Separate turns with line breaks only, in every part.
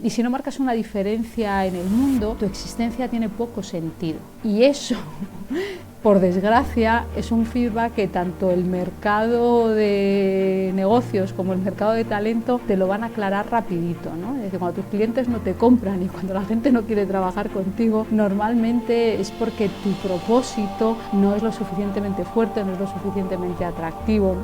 Y si no marcas una diferencia en el mundo, tu existencia tiene poco sentido. Y eso, por desgracia, es un feedback que tanto el mercado de negocios como el mercado de talento te lo van a aclarar rapidito, ¿no? Es decir, cuando tus clientes no te compran y cuando la gente no quiere trabajar contigo, normalmente es porque tu propósito no es lo suficientemente fuerte, no es lo suficientemente atractivo.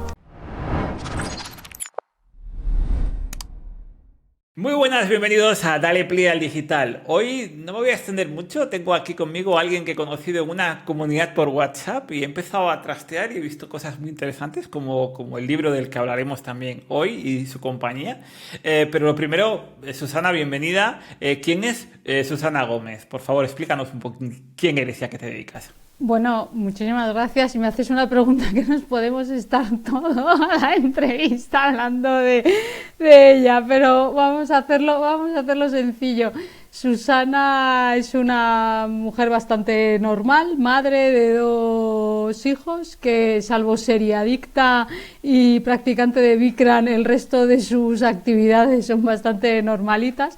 Muy buenas, bienvenidos a Dale Play al Digital. Hoy no me voy a extender mucho, tengo aquí conmigo a alguien que he conocido en una comunidad por WhatsApp y he empezado a trastear y he visto cosas muy interesantes como el libro del que hablaremos también hoy y su compañía. Pero lo primero, Susana, bienvenida. ¿Quién es Susana Gómez? Por favor, explícanos un poco quién eres y a qué te dedicas.
Bueno, muchísimas gracias. Y me haces una pregunta que nos podemos estar toda la entrevista hablando de ella, pero vamos a hacerlo sencillo. Susana es una mujer bastante normal, madre de 2 hijos, que salvo ser adicta y practicante de Bikram, el resto de sus actividades son bastante normalitas.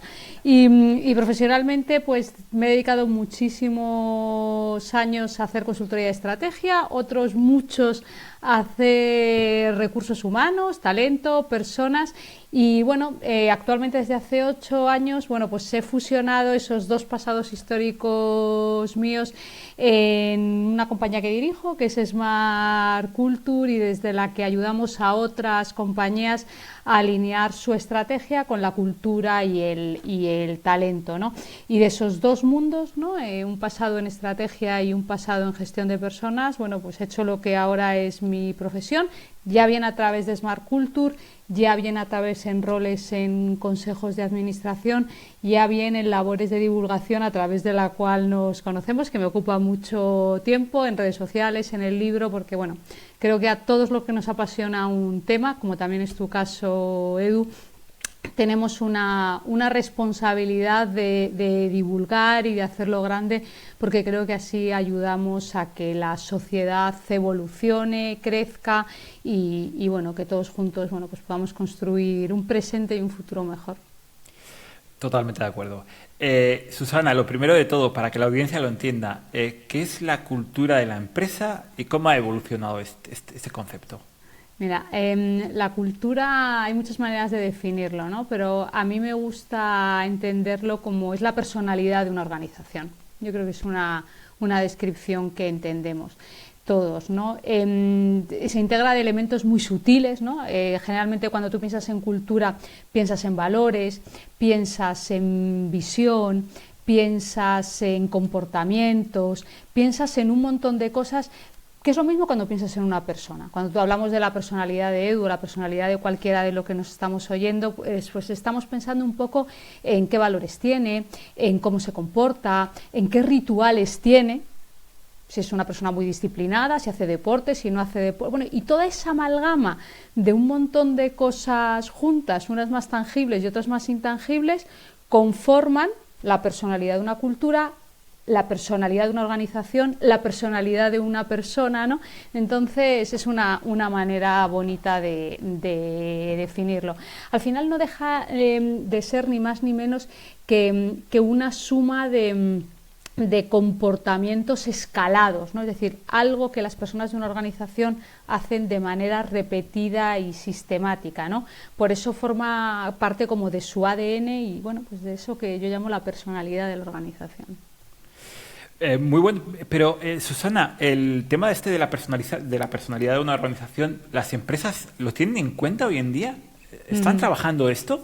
Y profesionalmente pues me he dedicado muchísimos años a hacer consultoría de estrategia, otros muchos a hacer recursos humanos, talento, personas y bueno, actualmente desde hace 8 años bueno, pues he fusionado esos 2 pasados históricos míos en una compañía que dirijo, que es Smart Culture, y desde la que ayudamos a otras compañías a alinear su estrategia con la cultura y el talento, ¿no? Y de esos 2 mundos, ¿no? Un pasado en estrategia y un pasado en gestión de personas, bueno, pues he hecho lo que ahora es mi profesión, ya bien a través de Smart Culture, ya bien a través en roles en consejos de administración, ya bien en labores de divulgación a través de la cual nos conocemos, que me ocupa mucho tiempo en redes sociales, en el libro, porque bueno, creo que a todos los que nos apasiona un tema, como también es tu caso, Edu, tenemos una responsabilidad de divulgar y de hacerlo grande, porque creo que así ayudamos a que la sociedad evolucione, crezca y bueno, que todos juntos bueno, pues podamos construir un presente y un futuro mejor.
Totalmente de acuerdo. Susana, lo primero de todo, para que la audiencia lo entienda, ¿qué es la cultura de la empresa y cómo ha evolucionado este concepto?
Mira, la cultura hay muchas maneras de definirlo, ¿no? Pero a mí me gusta entenderlo como es la personalidad de una organización. Yo creo que es una descripción que entendemos todos, ¿no? Se integra de elementos muy sutiles, ¿no? Generalmente cuando tú piensas en cultura piensas en valores, piensas en visión, piensas en comportamientos, piensas en un montón de cosas que es lo mismo cuando piensas en una persona. Cuando tú hablamos de la personalidad de Edu, la personalidad de cualquiera de lo que nos estamos oyendo, pues estamos pensando un poco en qué valores tiene, en cómo se comporta, en qué rituales tiene, si es una persona muy disciplinada, si hace deporte, si no hace deporte, bueno, y toda esa amalgama de un montón de cosas juntas, unas más tangibles y otras más intangibles, conforman la personalidad de una cultura, la personalidad de una organización, la personalidad de una persona, ¿no? Entonces es una manera bonita de definirlo. Al final no deja de ser ni más ni menos que una suma de comportamientos escalados, ¿no? Es decir, algo que las personas de una organización hacen de manera repetida y sistemática, ¿no? Por eso forma parte como de su ADN y bueno, pues de eso que yo llamo la personalidad de la organización.
Muy bueno, pero Susana, el tema de la personalidad de una organización, ¿las empresas lo tienen en cuenta hoy en día? ¿Están trabajando esto?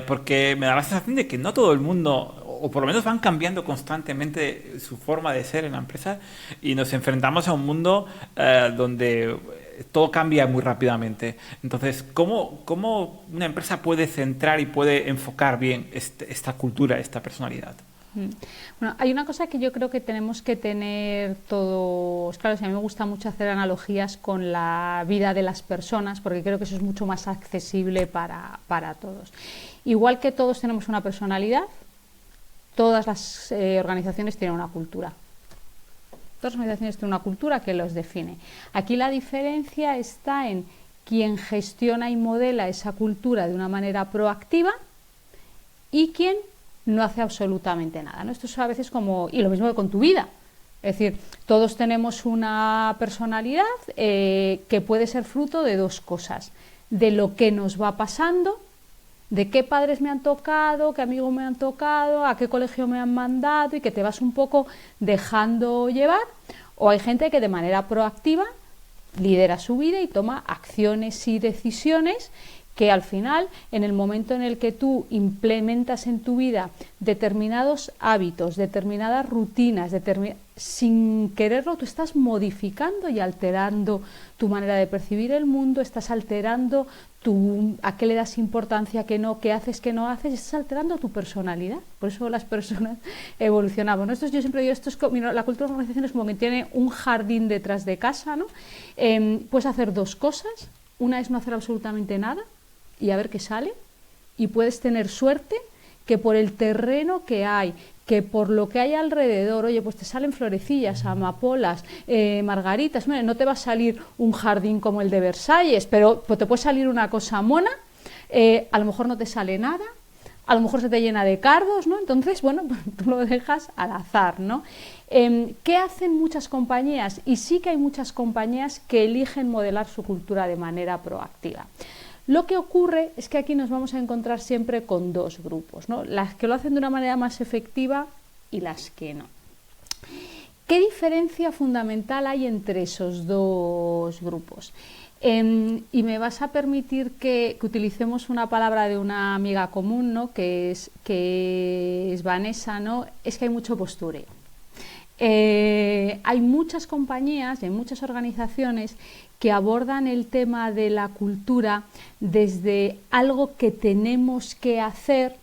Porque me da la sensación de que no todo el mundo, o por lo menos van cambiando constantemente su forma de ser en la empresa y nos enfrentamos a un mundo donde todo cambia muy rápidamente. Entonces, ¿cómo una empresa puede centrar y puede enfocar bien esta cultura, esta personalidad?
Bueno, hay una cosa que yo creo que tenemos que tener todos claros, y a mí me gusta mucho hacer analogías con la vida de las personas, porque creo que eso es mucho más accesible para todos. Igual que todos tenemos una personalidad, todas las organizaciones tienen una cultura. Todas las organizaciones tienen una cultura que los define. Aquí la diferencia está en quien gestiona y modela esa cultura de una manera proactiva y quién no hace absolutamente nada, ¿no? Esto es a veces como, y lo mismo que con tu vida. Es decir, todos tenemos una personalidad que puede ser fruto de dos cosas: de lo que nos va pasando, de qué padres me han tocado, qué amigos me han tocado, a qué colegio me han mandado, y que te vas un poco dejando llevar. O hay gente que de manera proactiva lidera su vida y toma acciones y decisiones que al final, en el momento en el que tú implementas en tu vida determinados hábitos, determinadas rutinas, sin quererlo, tú estás modificando y alterando tu manera de percibir el mundo, estás alterando a qué le das importancia, qué no, qué haces, qué no haces, estás alterando tu personalidad. Por eso las personas evolucionamos, ¿no? Yo siempre digo, la cultura de organización es como que tiene un jardín detrás de casa, ¿no? Puedes hacer dos cosas. Una es no hacer absolutamente nada y a ver qué sale, y puedes tener suerte que por el terreno que hay, que por lo que hay alrededor, oye, pues te salen florecillas, amapolas, margaritas. Bueno, no te va a salir un jardín como el de Versalles, pero pues te puede salir una cosa mona, a lo mejor no te sale nada, a lo mejor se te llena de cardos, ¿no? Entonces, bueno, pues tú lo dejas al azar, ¿no? ¿Qué hacen muchas compañías? Y sí que hay muchas compañías que eligen modelar su cultura de manera proactiva. Lo que ocurre es que aquí nos vamos a encontrar siempre con dos grupos, ¿no? Las que lo hacen de una manera más efectiva y las que no. ¿Qué diferencia fundamental hay entre esos dos grupos? Y me vas a permitir que utilicemos una palabra de una amiga común, ¿no? que es Vanessa, ¿no? Es que hay mucho postureo. Hay muchas compañías y hay muchas organizaciones que abordan el tema de la cultura desde algo que tenemos que hacer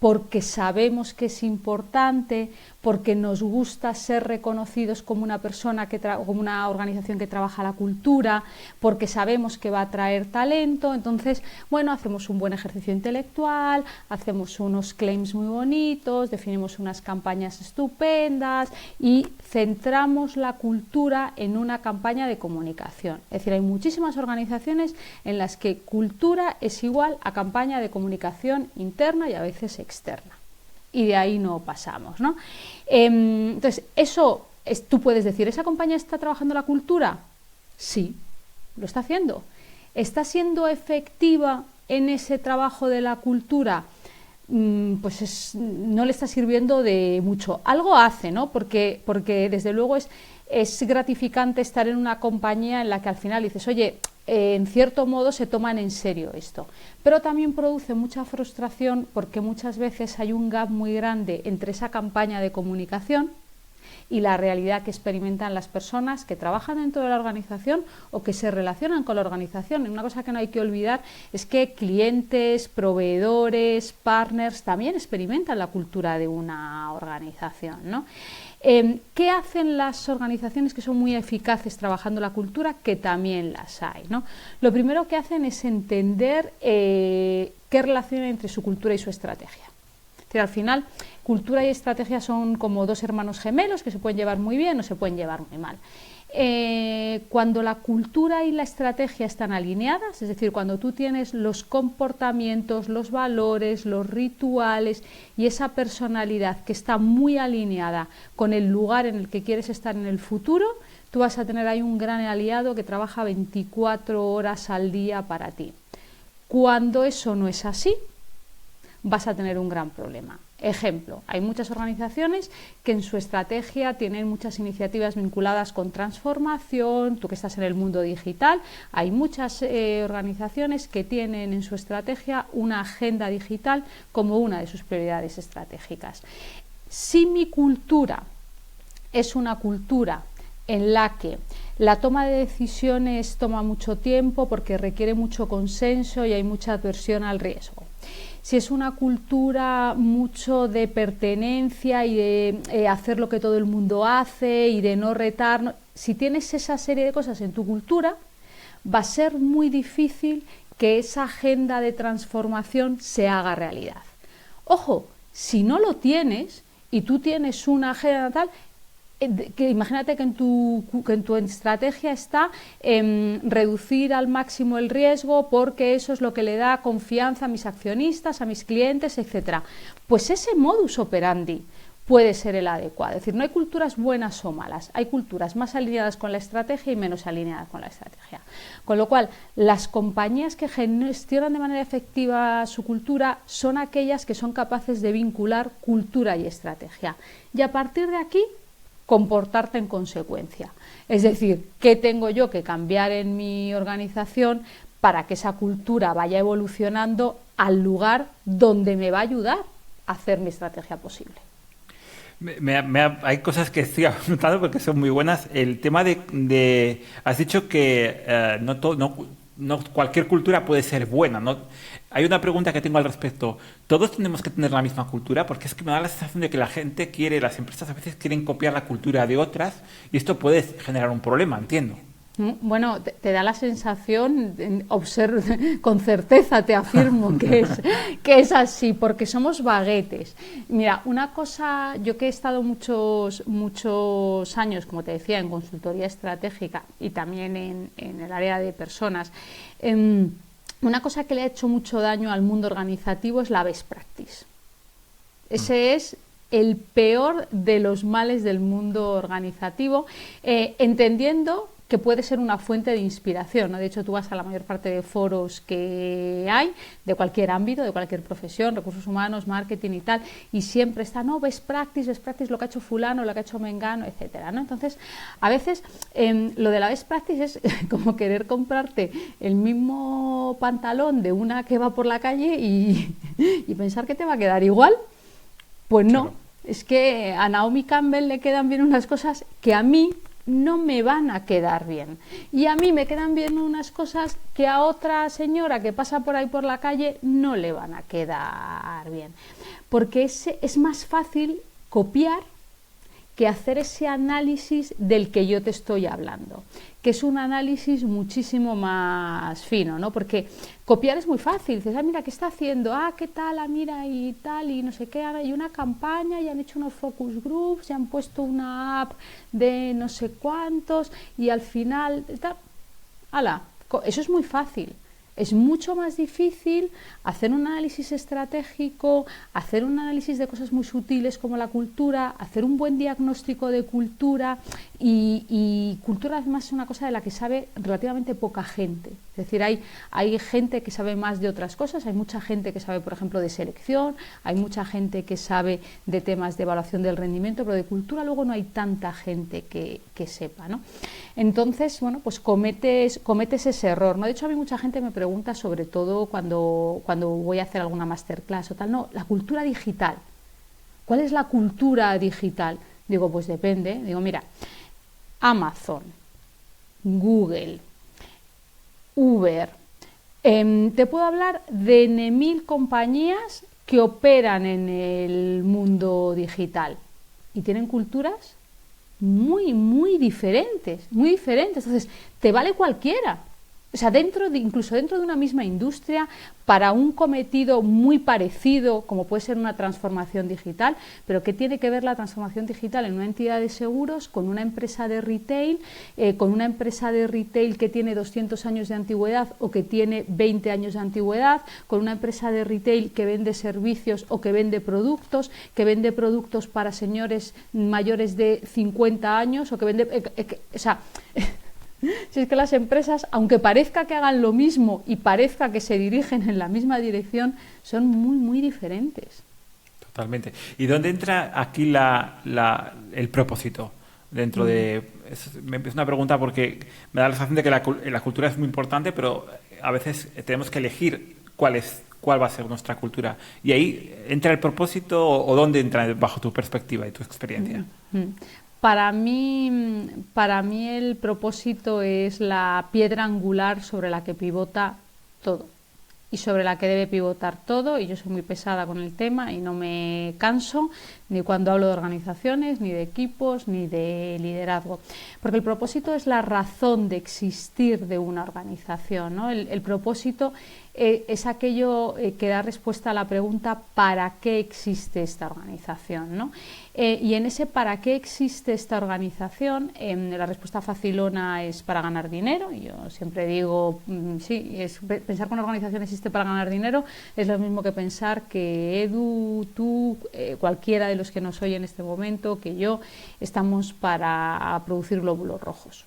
porque sabemos que es importante, porque nos gusta ser reconocidos como una persona como una organización que trabaja la cultura, porque sabemos que va a traer talento. Entonces, bueno, hacemos un buen ejercicio intelectual, hacemos unos claims muy bonitos, definimos unas campañas estupendas y centramos la cultura en una campaña de comunicación. Es decir, hay muchísimas organizaciones en las que cultura es igual a campaña de comunicación interna y a veces externa. Y de ahí no pasamos, ¿no? Entonces, tú puedes decir, ¿esa compañía está trabajando la cultura? Sí, lo está haciendo. ¿Está siendo efectiva en ese trabajo de la cultura? Pues no le está sirviendo de mucho. Algo hace, ¿no? Porque desde luego es gratificante estar en una compañía en la que al final dices, oye, en cierto modo se toman en serio esto, pero también produce mucha frustración porque muchas veces hay un gap muy grande entre esa campaña de comunicación y la realidad que experimentan las personas que trabajan dentro de la organización o que se relacionan con la organización. Y una cosa que no hay que olvidar es que clientes, proveedores, partners también experimentan la cultura de una organización, ¿no? ¿Qué hacen las organizaciones que son muy eficaces trabajando la cultura? Que también las hay, ¿no? Lo primero que hacen es entender qué relación hay entre su cultura y su estrategia. Es decir, al final, cultura y estrategia son como dos hermanos gemelos que se pueden llevar muy bien o se pueden llevar muy mal. Cuando la cultura y la estrategia están alineadas, es decir, cuando tú tienes los comportamientos, los valores, los rituales y esa personalidad que está muy alineada con el lugar en el que quieres estar en el futuro, tú vas a tener ahí un gran aliado que trabaja 24 horas al día para ti. Cuando eso no es así, vas a tener un gran problema. Ejemplo, hay muchas organizaciones que en su estrategia tienen muchas iniciativas vinculadas con transformación. Tú que estás en el mundo digital, hay muchas organizaciones que tienen en su estrategia una agenda digital como una de sus prioridades estratégicas. Si mi cultura es una cultura en la que la toma de decisiones toma mucho tiempo porque requiere mucho consenso y hay mucha aversión al riesgo, si es una cultura mucho de pertenencia y de hacer lo que todo el mundo hace y de no retar, si tienes esa serie de cosas en tu cultura, va a ser muy difícil que esa agenda de transformación se haga realidad. Ojo, si no lo tienes y tú tienes una agenda tal, que imagínate que en tu estrategia está reducir al máximo el riesgo porque eso es lo que le da confianza a mis accionistas, a mis clientes, etcétera. Pues ese modus operandi puede ser el adecuado. Es decir, no hay culturas buenas o malas, hay culturas más alineadas con la estrategia y menos alineadas con la estrategia. Con lo cual, las compañías que gestionan de manera efectiva su cultura son aquellas que son capaces de vincular cultura y estrategia. Y a partir de aquí, comportarte en consecuencia. Es decir, ¿qué tengo yo que cambiar en mi organización para que esa cultura vaya evolucionando al lugar donde me va a ayudar a hacer mi estrategia posible?
Hay cosas que estoy apuntando porque son muy buenas. El tema has dicho que no cualquier cultura puede ser buena, ¿no? Hay una pregunta que tengo al respecto. ¿Todos tenemos que tener la misma cultura? Porque es que me da la sensación de que las empresas a veces quieren copiar la cultura de otras y esto puede generar un problema, entiendo.
Bueno, te da la sensación, con certeza te afirmo que es así, porque somos baguetes. Mira, una cosa, yo que he estado muchos años, como te decía, en consultoría estratégica y también en el área de personas, una cosa que le ha hecho mucho daño al mundo organizativo es la best practice. Ese es el peor de los males del mundo organizativo, entendiendo que puede ser una fuente de inspiración, ¿no? De hecho, tú vas a la mayor parte de foros que hay, de cualquier ámbito, de cualquier profesión, recursos humanos, marketing y tal, y siempre está, no, best practice, lo que ha hecho fulano, lo que ha hecho mengano, etcétera, ¿no? Entonces, a veces lo de la best practice es como querer comprarte el mismo pantalón de una que va por la calle y pensar que te va a quedar igual. Pues no, claro. Es que a Naomi Campbell le quedan bien unas cosas que a mí no me van a quedar bien. Y a mí me quedan bien unas cosas que a otra señora que pasa por ahí por la calle no le van a quedar bien. Porque es más fácil copiar que hacer ese análisis del que yo te estoy hablando, que es un análisis muchísimo más fino, ¿no? Porque copiar es muy fácil, dices, mira, ¿qué está haciendo? ¿Qué tal? Mira, y tal, y no sé qué, hay una campaña, y han hecho unos focus groups, y han puesto una app de no sé cuántos, y al final, eso es muy fácil. Es mucho más difícil hacer un análisis estratégico, hacer un análisis de cosas muy sutiles como la cultura, hacer un buen diagnóstico de cultura y cultura además es una cosa de la que sabe relativamente poca gente. Es decir, hay gente que sabe más de otras cosas, hay mucha gente que sabe, por ejemplo, de selección, hay mucha gente que sabe de temas de evaluación del rendimiento, pero de cultura luego no hay tanta gente que sepa, ¿no? Entonces, bueno, pues cometes ese error, ¿no? De hecho, a mí mucha gente me pregunta, sobre todo cuando voy a hacer alguna masterclass o tal, no, la cultura digital. ¿Cuál es la cultura digital? Digo, pues depende. Digo, mira, Amazon, Google, Uber, te puedo hablar de 1000 compañías que operan en el mundo digital y tienen culturas muy, muy diferentes, muy diferentes. Entonces, te vale cualquiera. O sea, incluso dentro de una misma industria, para un cometido muy parecido, como puede ser una transformación digital, pero ¿qué tiene que ver la transformación digital en una entidad de seguros con una empresa de retail, que tiene 200 años de antigüedad o que tiene 20 años de antigüedad, con una empresa de retail que vende servicios o que vende productos para señores mayores de 50 años o que vende... Si es que las empresas, aunque parezca que hagan lo mismo y parezca que se dirigen en la misma dirección, son muy, muy diferentes.
Totalmente. ¿Y dónde entra aquí el propósito? Dentro de... Es una pregunta porque me da la sensación de que la cultura es muy importante, pero a veces tenemos que elegir cuál va a ser nuestra cultura. ¿Y ahí entra el propósito o dónde entra bajo tu perspectiva y tu experiencia?
Para mí el propósito es la piedra angular sobre la que pivota todo y sobre la que debe pivotar todo, y yo soy muy pesada con el tema y no me canso ni cuando hablo de organizaciones, ni de equipos, ni de liderazgo, porque el propósito es la razón de existir de una organización, ¿no? El propósito es aquello que da respuesta a la pregunta ¿para qué existe esta organización?, ¿no? Y en ese ¿para qué existe esta organización? La respuesta facilona es para ganar dinero. Yo siempre digo, sí, pensar que una organización existe para ganar dinero es lo mismo que pensar que Edu, tú, cualquiera de los que nos oye en este momento, que yo, estamos para producir glóbulos rojos.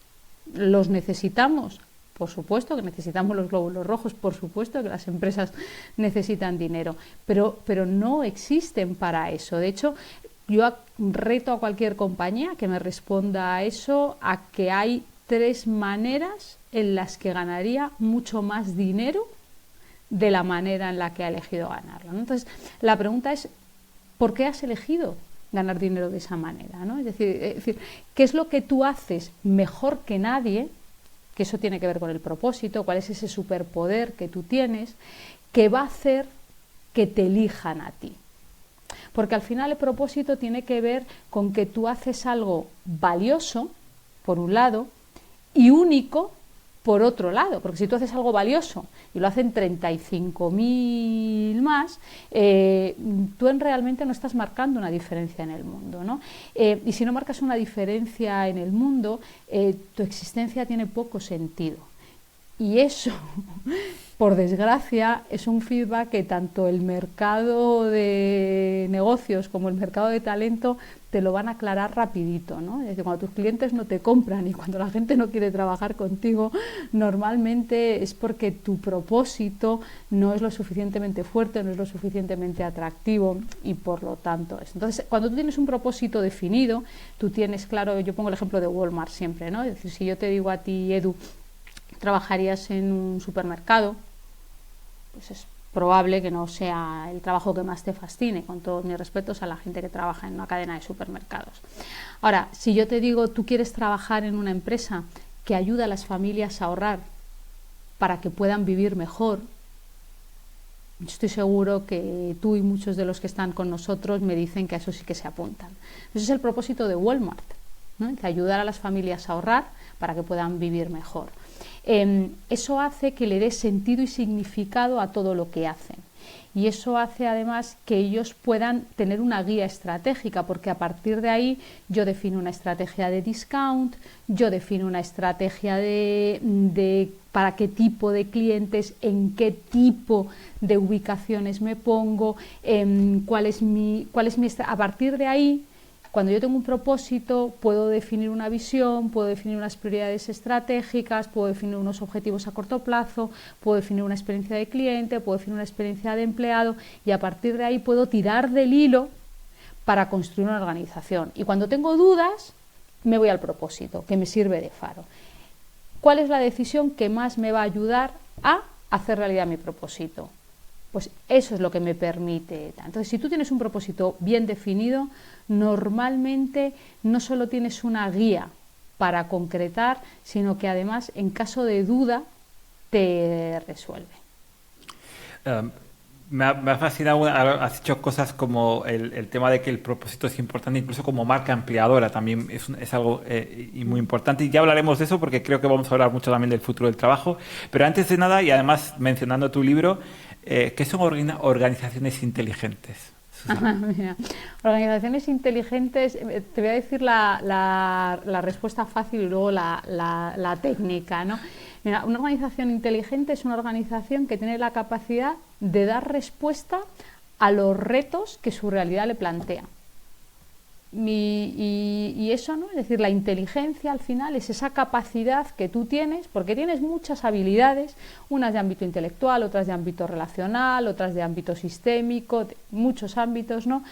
¿Los necesitamos? Por supuesto que necesitamos los glóbulos rojos, por supuesto que las empresas necesitan dinero, pero no existen para eso. De hecho, yo reto a cualquier compañía que me responda a eso, a que hay 3 maneras en las que ganaría mucho más dinero de la manera en la que ha elegido ganarlo, ¿no? Entonces, la pregunta es, ¿por qué has elegido ganar dinero de esa manera, ¿no? Es decir, ¿qué es lo que tú haces mejor que nadie? Que eso tiene que ver con el propósito, cuál es ese superpoder que tú tienes, que va a hacer que te elijan a ti. Porque al final el propósito tiene que ver con que tú haces algo valioso, por un lado, y único, por otro lado. Porque si tú haces algo valioso y lo hacen 35.000 más, tú realmente no estás marcando una diferencia en el mundo, ¿no? Y si no marcas una diferencia en el mundo, tu existencia tiene poco sentido. Y eso, por desgracia, es un feedback que tanto el mercado de negocios como el mercado de talento te lo van a aclarar rapidito, ¿no? Es decir, cuando tus clientes no te compran y cuando la gente no quiere trabajar contigo, normalmente es porque tu propósito no es lo suficientemente fuerte, no es lo suficientemente atractivo y por lo tanto es. Entonces, cuando tú tienes un propósito definido, tú tienes claro, yo pongo el ejemplo de Walmart siempre, ¿no? Es decir, si yo te digo a ti, Edu, trabajarías en un supermercado, pues es probable que no sea el trabajo que más te fascine, con todos mis respetos a la gente que trabaja en una cadena de supermercados. Ahora, si yo te digo, tú quieres trabajar en una empresa que ayuda a las familias a ahorrar para que puedan vivir mejor, estoy seguro que tú y muchos de los que están con nosotros me dicen que a eso sí que se apuntan. Ese es el propósito de Walmart, ¿no? Que ayudar a las familias a ahorrar para que puedan vivir mejor. Eso hace que le dé sentido y significado a todo lo que hacen. Y eso hace además que ellos puedan tener una guía estratégica, porque a partir de ahí yo defino una estrategia de discount, yo defino una estrategia de para qué tipo de clientes, en qué tipo de ubicaciones me pongo, cuál es mi a partir de ahí. Cuando yo tengo un propósito, puedo definir una visión, puedo definir unas prioridades estratégicas, puedo definir unos objetivos a corto plazo, puedo definir una experiencia de cliente, puedo definir una experiencia de empleado y a partir de ahí puedo tirar del hilo para construir una organización. Y cuando tengo dudas, me voy al propósito, que me sirve de faro. ¿Cuál es la decisión que más me va a ayudar a hacer realidad mi propósito? Pues eso es lo que me permite. Entonces, si tú tienes un propósito bien definido, normalmente no solo tienes una guía para concretar, sino que además, en caso de duda, te resuelve.
Me ha fascinado, has dicho cosas como el tema de que el propósito es importante, incluso como marca empleadora también es algo y muy importante. Y ya hablaremos de eso porque creo que vamos a hablar mucho también del futuro del trabajo. Pero antes de nada, y además mencionando tu libro, ¿qué son organizaciones inteligentes?
Mira, organizaciones inteligentes, te voy a decir la respuesta fácil y luego la técnica, ¿no? Mira, una organización inteligente es una organización que tiene la capacidad de dar respuesta a los retos que su realidad le plantea. Y eso, ¿no? Es decir, la inteligencia al final es esa capacidad que tú tienes, porque tienes muchas habilidades, unas de ámbito intelectual, otras de ámbito relacional, otras de ámbito sistémico, muchos ámbitos, ¿no?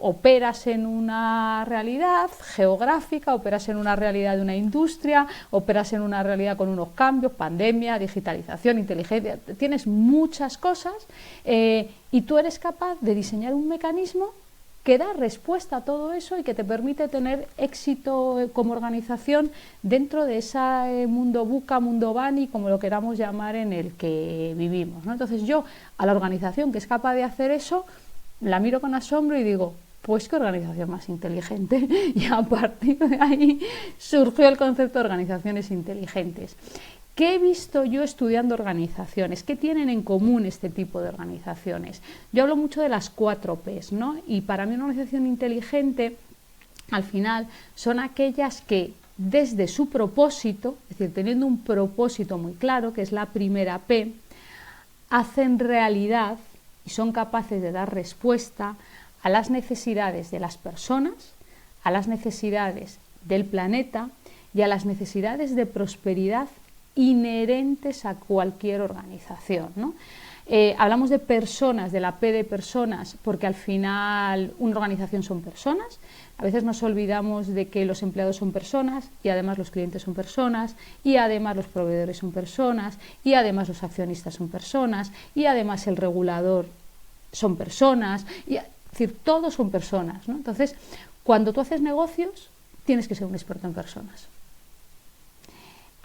Operas en una realidad geográfica, operas en una realidad de una industria, operas en una realidad con unos cambios, pandemia, digitalización, inteligencia, tienes muchas cosas y tú eres capaz de diseñar un mecanismo que da respuesta a todo eso y que te permite tener éxito como organización dentro de ese mundo VUCA, mundo BANI, como lo queramos llamar, en el que vivimos, ¿no? Entonces yo, a la organización que es capaz de hacer eso, la miro con asombro y digo, pues qué organización más inteligente. Y a partir de ahí surgió el concepto de organizaciones inteligentes. ¿Qué he visto yo estudiando organizaciones? ¿Qué tienen en común este tipo de organizaciones? Yo hablo mucho de las 4 Ps, ¿no? Y para mí una organización inteligente, al final, son aquellas que desde su propósito, es decir, teniendo un propósito muy claro, que es la primera P, hacen realidad y son capaces de dar respuesta a las necesidades de las personas, a las necesidades del planeta y a las necesidades de prosperidad inherentes a cualquier organización, ¿no? Hablamos de personas, de la P de personas, porque al final una organización son personas. A veces nos olvidamos de que los empleados son personas y además los clientes son personas y además los proveedores son personas y además los accionistas son personas y además el regulador son personas. Es decir, todos son personas, ¿no? Entonces, cuando tú haces negocios, tienes que ser un experto en personas.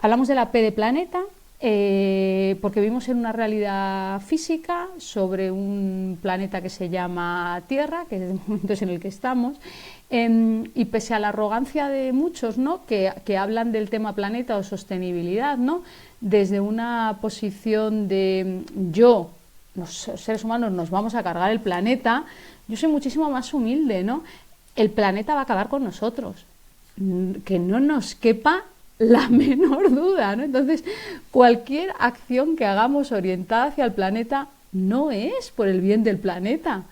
Hablamos de la P de planeta, porque vivimos en una realidad física sobre un planeta que se llama Tierra, que es el momento en el que estamos, y pese a la arrogancia de muchos, ¿no?, que hablan del tema planeta o sostenibilidad, ¿no?, desde una posición de los seres humanos nos vamos a cargar el planeta, yo soy muchísimo más humilde, ¿no? El planeta va a acabar con nosotros, que no nos quepa la menor duda, ¿no? Entonces, cualquier acción que hagamos orientada hacia el planeta no es por el bien del planeta,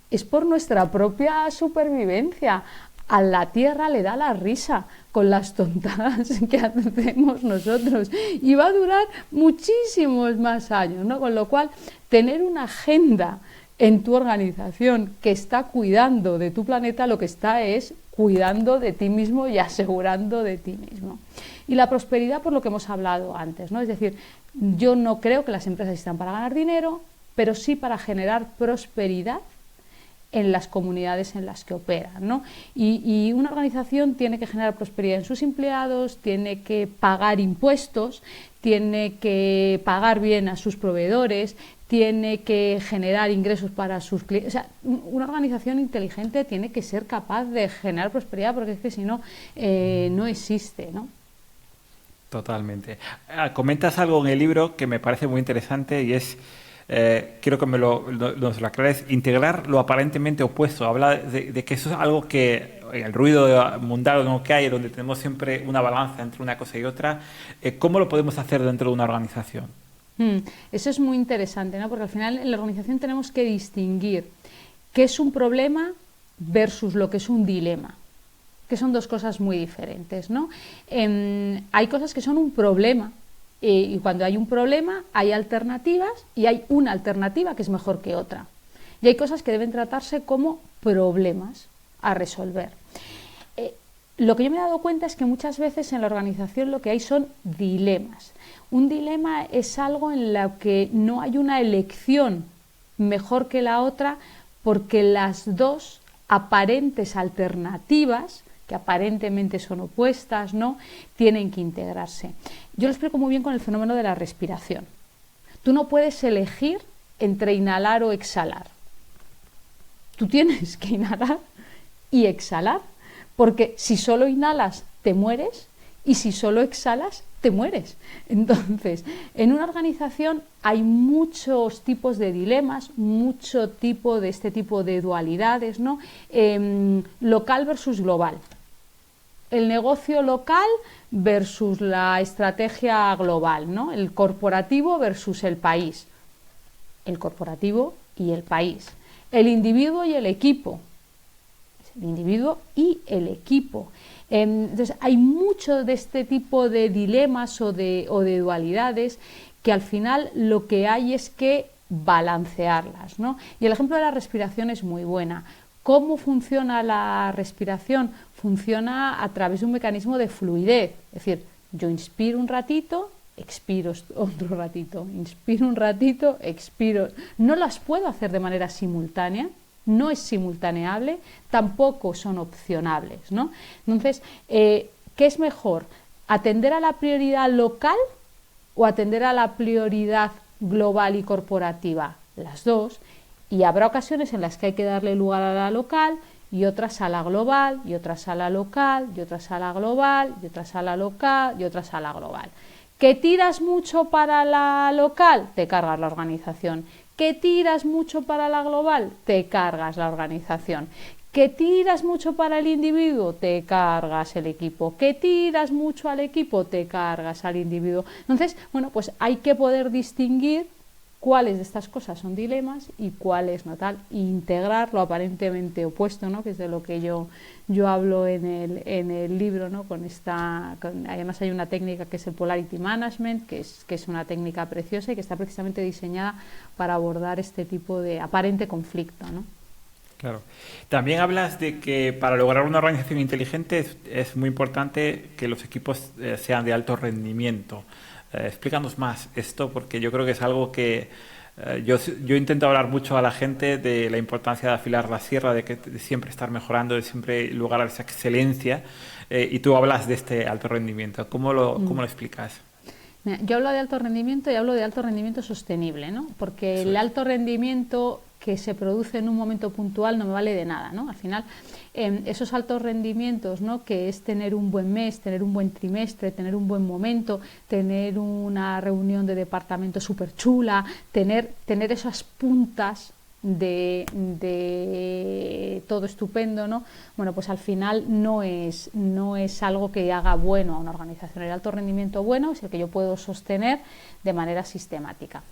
es por nuestra propia supervivencia. A la Tierra le da la risa con las tontadas que hacemos nosotros y va a durar muchísimos más años, ¿no? Con lo cual, tener una agenda en tu organización que está cuidando de tu planeta, lo que está es cuidando de ti mismo y asegurando de ti mismo. Y la prosperidad, por lo que hemos hablado antes, ¿no? Es decir, yo no creo que las empresas existan para ganar dinero, pero sí para generar prosperidad en las comunidades en las que operan, ¿no? Y una organización tiene que generar prosperidad en sus empleados, tiene que pagar impuestos, tiene que pagar bien a sus proveedores, tiene que generar ingresos para sus clientes. O sea, una organización inteligente tiene que ser capaz de generar prosperidad, porque es que si no, no existe, ¿no?
Totalmente. Comentas algo en el libro que me parece muy interesante y es, quiero que nos lo aclares, integrar lo aparentemente opuesto. Habla de que eso es algo que, en el ruido mundano que hay, donde tenemos siempre una balanza entre una cosa y otra, ¿cómo lo podemos hacer dentro de una organización?
Eso es muy interesante, ¿no? Porque al final en la organización tenemos que distinguir qué es un problema versus lo que es un dilema, que son dos cosas muy diferentes, ¿no? Hay cosas que son un problema y cuando hay un problema hay alternativas y hay una alternativa que es mejor que otra. Y hay cosas que deben tratarse como problemas a resolver. Lo que yo me he dado cuenta es que muchas veces en la organización lo que hay son dilemas. Un dilema es algo en lo que no hay una elección mejor que la otra porque las dos aparentes alternativas, que aparentemente son opuestas, ¿no?, tienen que integrarse. Yo lo explico muy bien con el fenómeno de la respiración. Tú no puedes elegir entre inhalar o exhalar. Tú tienes que inhalar y exhalar, porque si solo inhalas te mueres y si solo exhalas te mueres. Entonces, en una organización hay muchos tipos de dilemas, mucho tipo de este tipo de dualidades, ¿no? Local versus global. El negocio local versus la estrategia global, ¿no? El corporativo versus el país. El corporativo y el país. El individuo y el equipo. El individuo y el equipo. Entonces, hay mucho de este tipo de dilemas o de dualidades que al final lo que hay es que balancearlas, ¿no? Y el ejemplo de la respiración es muy buena. ¿Cómo funciona la respiración? Funciona a través de un mecanismo de fluidez. Es decir, yo inspiro un ratito, expiro otro ratito, inspiro un ratito, expiro. No las puedo hacer de manera simultánea. No es simultaneable, tampoco son opcionables, ¿no? Entonces, ¿qué es mejor? ¿Atender a la prioridad local o atender a la prioridad global y corporativa? Las dos. Y habrá ocasiones en las que hay que darle lugar a la local y otras a la global, y otras a la local, y otras a la global, y otras a la local, y otras a la global. ¿Que tiras mucho para la local? Te cargas la organización. ¿Que tiras mucho para la global? Te cargas la organización. ¿Que tiras mucho para el individuo? Te cargas el equipo. ¿Que tiras mucho al equipo? Te cargas al individuo. Entonces, bueno, pues hay que poder distinguir cuáles de estas cosas son dilemas y cuáles no tal, e integrar lo aparentemente opuesto, ¿no? Que es de lo que yo hablo en el libro, ¿no? Además hay una técnica que es el Polarity Management, que es una técnica preciosa y que está precisamente diseñada para abordar este tipo de aparente conflicto, ¿no?
Claro. También hablas de que para lograr una organización inteligente es muy importante que los equipos sean de alto rendimiento. Explícanos más esto, porque yo creo que es algo que yo intento hablar mucho a la gente de la importancia de afilar la sierra, de siempre estar mejorando, de siempre lograr esa excelencia, y tú hablas de este alto rendimiento. ¿Cómo lo explicas?
Mira, yo hablo de alto rendimiento y hablo de alto rendimiento sostenible, ¿no? Porque el alto rendimiento que se produce en un momento puntual no me vale de nada, ¿no? Al final, esos altos rendimientos, ¿no? Que es tener un buen mes, tener un buen trimestre, tener un buen momento, tener una reunión de departamento súper chula, tener esas puntas de todo estupendo, ¿no? Bueno, pues al final no es algo que haga bueno a una organización. El alto rendimiento bueno es el que yo puedo sostener de manera sistemática.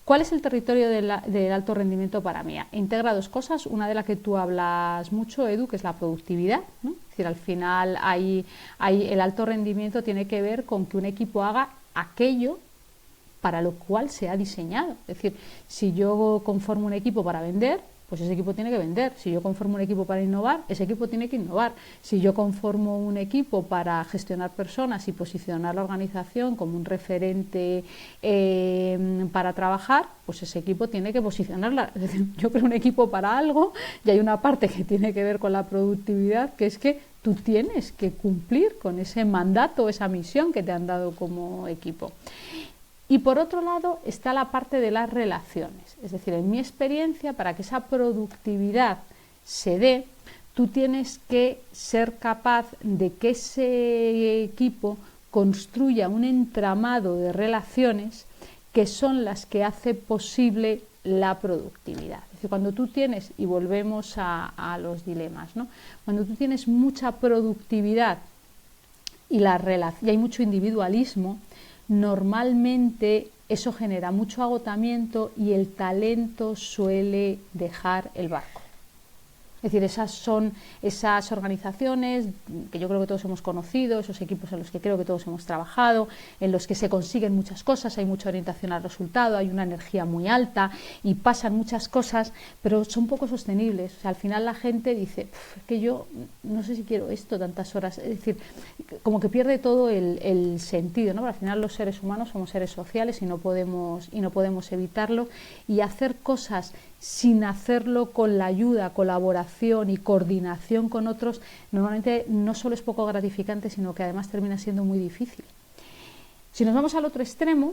¿Cuál es el territorio del alto rendimiento para mí? Integra dos cosas, una de la que tú hablas mucho, Edu, que es la productividad, ¿no? Es decir, al final el alto rendimiento tiene que ver con que un equipo haga aquello para lo cual se ha diseñado. Es decir, si yo conformo un equipo para vender, pues ese equipo tiene que vender. Si yo conformo un equipo para innovar, ese equipo tiene que innovar. Si yo conformo un equipo para gestionar personas y posicionar la organización como un referente para trabajar, pues ese equipo tiene que posicionarla. Es decir, yo creo un equipo para algo y hay una parte que tiene que ver con la productividad, que es que tú tienes que cumplir con ese mandato, esa misión que te han dado como equipo. Y por otro lado está la parte de las relaciones. Es decir, en mi experiencia, para que esa productividad se dé, tú tienes que ser capaz de que ese equipo construya un entramado de relaciones que son las que hace posible la productividad. Es decir, cuando tú tienes, y volvemos a los dilemas, ¿no? Cuando tú tienes mucha productividad y hay mucho individualismo, normalmente eso genera mucho agotamiento y el talento suele dejar el barco. Es decir, esas son esas organizaciones que yo creo que todos hemos conocido, esos equipos en los que creo que todos hemos trabajado, en los que se consiguen muchas cosas, hay mucha orientación al resultado, hay una energía muy alta y pasan muchas cosas, pero son poco sostenibles. O sea, al final la gente dice, es que yo no sé si quiero esto tantas horas. Es decir, como que pierde todo el sentido, ¿no? Pero al final los seres humanos somos seres sociales y no podemos evitarlo, y hacer cosas sin hacerlo con la ayuda, colaboración y coordinación con otros, normalmente no solo es poco gratificante, sino que además termina siendo muy difícil. Si nos vamos al otro extremo,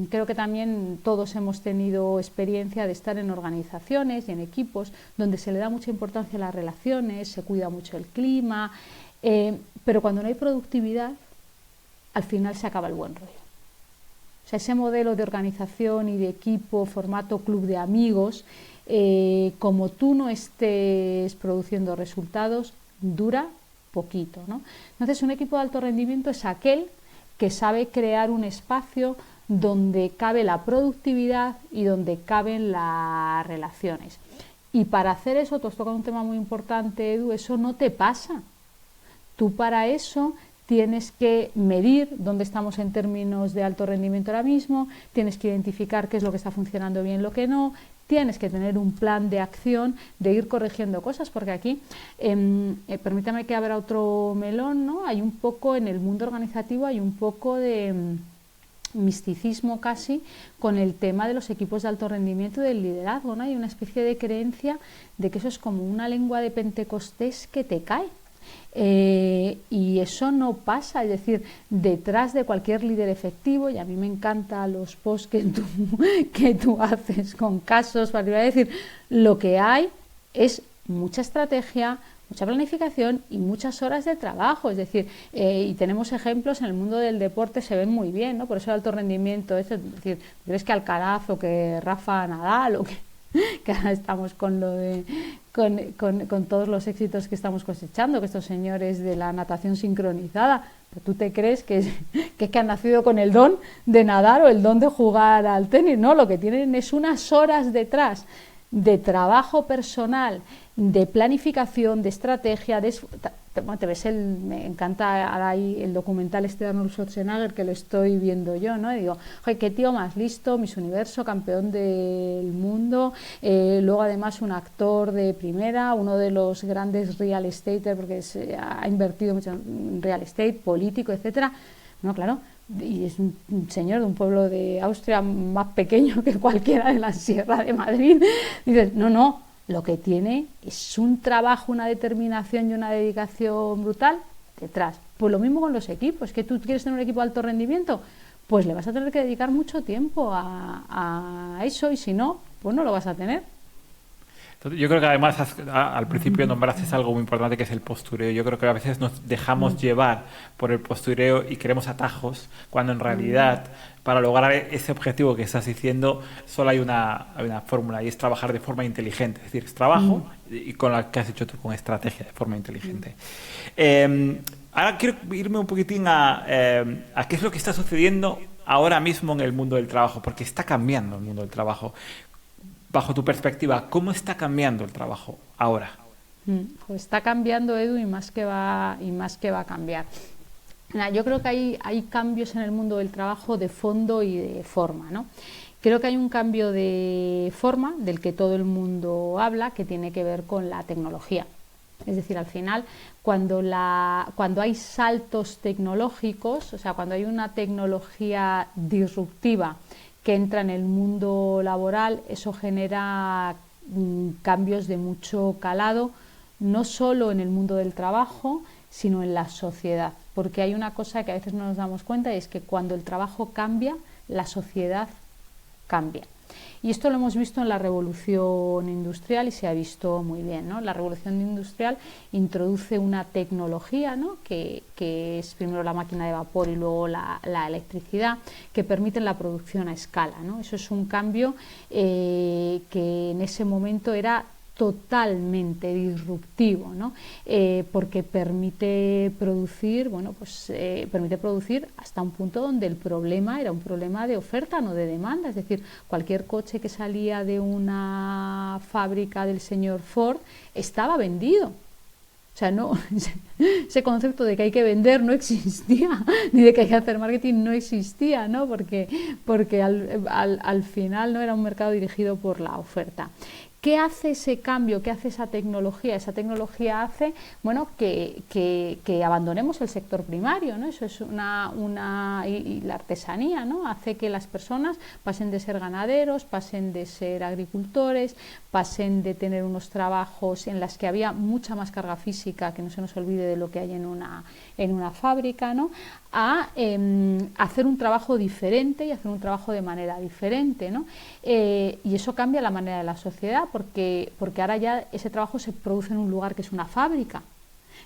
creo que también todos hemos tenido experiencia de estar en organizaciones y en equipos donde se le da mucha importancia a las relaciones, se cuida mucho el clima, pero cuando no hay productividad, al final se acaba el buen rollo. O sea, ese modelo de organización y de equipo, formato club de amigos, como tú no estés produciendo resultados, dura poquito, ¿no? Entonces, un equipo de alto rendimiento es aquel que sabe crear un espacio donde cabe la productividad y donde caben las relaciones. Y para hacer eso, tú has tocado un tema muy importante, Edu, eso no te pasa. Tú para eso tienes que medir dónde estamos en términos de alto rendimiento ahora mismo, tienes que identificar qué es lo que está funcionando bien, lo que no, tienes que tener un plan de acción de ir corrigiendo cosas, porque aquí, permítame que abra otro melón, ¿no? Hay un poco en el mundo organizativo, hay un poco de misticismo casi con el tema de los equipos de alto rendimiento y del liderazgo, ¿no? Hay una especie de creencia de que eso es como una lengua de Pentecostés que te cae. Y eso no pasa, es decir, detrás de cualquier líder efectivo, y a mí me encantan los posts que tú haces con casos, para decir, lo que hay es mucha estrategia, mucha planificación y muchas horas de trabajo. Es decir, y tenemos ejemplos en el mundo del deporte, se ven muy bien, ¿no? Por eso el alto rendimiento, es decir, ¿crees que Alcaraz o que Rafa Nadal o que ahora estamos con lo de con todos los éxitos que estamos cosechando, que estos señores de la natación sincronizada, pero tú te crees que han nacido con el don de nadar o el don de jugar al tenis? No, lo que tienen es unas horas detrás de trabajo personal, de planificación, de estrategia, te ves me encanta ahora ahí el documental este de Arnold Schwarzenegger, que lo estoy viendo yo, ¿no? Y digo, oye, qué tío más listo, Miss Universo, campeón del mundo, luego además un actor de primera, uno de los grandes real estate, porque ha invertido mucho en real estate, político, etcétera. No, claro, y es un señor de un pueblo de Austria más pequeño que cualquiera de la Sierra de Madrid. Dices, no, lo que tiene es un trabajo, una determinación y una dedicación brutal detrás. Pues lo mismo con los equipos, que tú quieres tener un equipo de alto rendimiento, pues le vas a tener que dedicar mucho tiempo a eso, y si no, pues no lo vas a tener.
Yo creo que además al principio nombraste algo muy importante, que es el postureo. Yo creo que a veces nos dejamos llevar por el postureo y queremos atajos, cuando en realidad para lograr ese objetivo que estás diciendo solo hay una fórmula, y es trabajar de forma inteligente. Es decir, es trabajo y con la que has hecho tú, con estrategia, de forma inteligente. Ahora quiero irme un poquitín a qué es lo que está sucediendo ahora mismo en el mundo del trabajo, porque está cambiando el mundo del trabajo. Bajo tu perspectiva, ¿cómo está cambiando el trabajo ahora?
Pues está cambiando, Edu, y más que va a cambiar. Yo creo que hay cambios en el mundo del trabajo de fondo y de forma, ¿no? Creo que hay un cambio de forma del que todo el mundo habla, que tiene que ver con la tecnología. Es decir, al final, cuando hay saltos tecnológicos, o sea, cuando hay una tecnología disruptiva que entra en el mundo laboral, eso genera cambios de mucho calado, no solo en el mundo del trabajo, sino en la sociedad. Porque hay una cosa que a veces no nos damos cuenta, y es que cuando el trabajo cambia, la sociedad cambia. Y esto lo hemos visto en la revolución industrial, y se ha visto muy bien, ¿no? La revolución industrial introduce una tecnología, ¿no? que es primero la máquina de vapor y luego la electricidad, que permiten la producción a escala, ¿no? Eso es un cambio que en ese momento era totalmente disruptivo, ¿no? Porque permite producir, permite producir hasta un punto donde el problema era un problema de oferta, no de demanda. Es decir, cualquier coche que salía de una fábrica del señor Ford estaba vendido. O sea, no, ese concepto de que hay que vender no existía, ni de que hay que hacer marketing no existía, ¿no? Porque al final no era un mercado dirigido por la oferta. ¿Qué hace ese cambio? ¿Qué hace esa tecnología? Esa tecnología hace, que abandonemos el sector primario, ¿no? Eso es y la artesanía, ¿no? Hace que las personas pasen de ser ganaderos, pasen de ser agricultores, pasen de tener unos trabajos en los que había mucha más carga física, que no se nos olvide de lo que hay en una fábrica, ¿no? A hacer un trabajo diferente y hacer un trabajo de manera diferente, ¿no? Y eso cambia la manera de la sociedad, porque ahora ya ese trabajo se produce en un lugar que es una fábrica.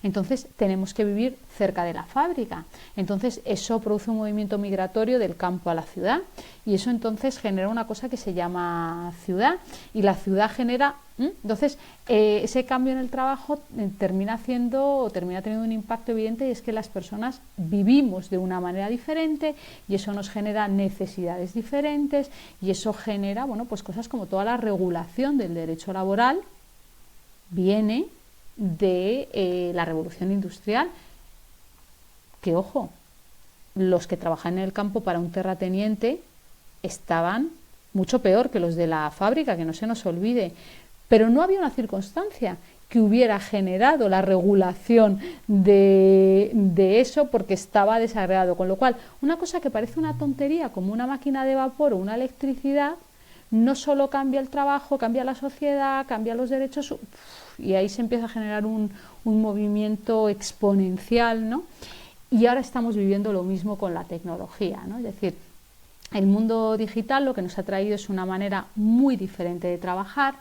Entonces tenemos que vivir cerca de la fábrica. Entonces eso produce un movimiento migratorio del campo a la ciudad, y eso entonces genera una cosa que se llama ciudad, y la ciudad genera... Entonces ese cambio en el trabajo termina teniendo un impacto evidente, y es que las personas vivimos de una manera diferente, y eso nos genera necesidades diferentes, y eso genera cosas como toda la regulación del derecho laboral viene de la revolución industrial, que ojo, los que trabajan en el campo para un terrateniente estaban mucho peor que los de la fábrica, que no se nos olvide, pero no había una circunstancia que hubiera generado la regulación de eso, porque estaba desagregado, con lo cual una cosa que parece una tontería como una máquina de vapor o una electricidad no solo cambia el trabajo, cambia la sociedad, cambia los derechos, y ahí se empieza a generar un movimiento exponencial, ¿no? Y ahora estamos viviendo lo mismo con la tecnología, ¿no? Es decir, el mundo digital lo que nos ha traído es una manera muy diferente de trabajar,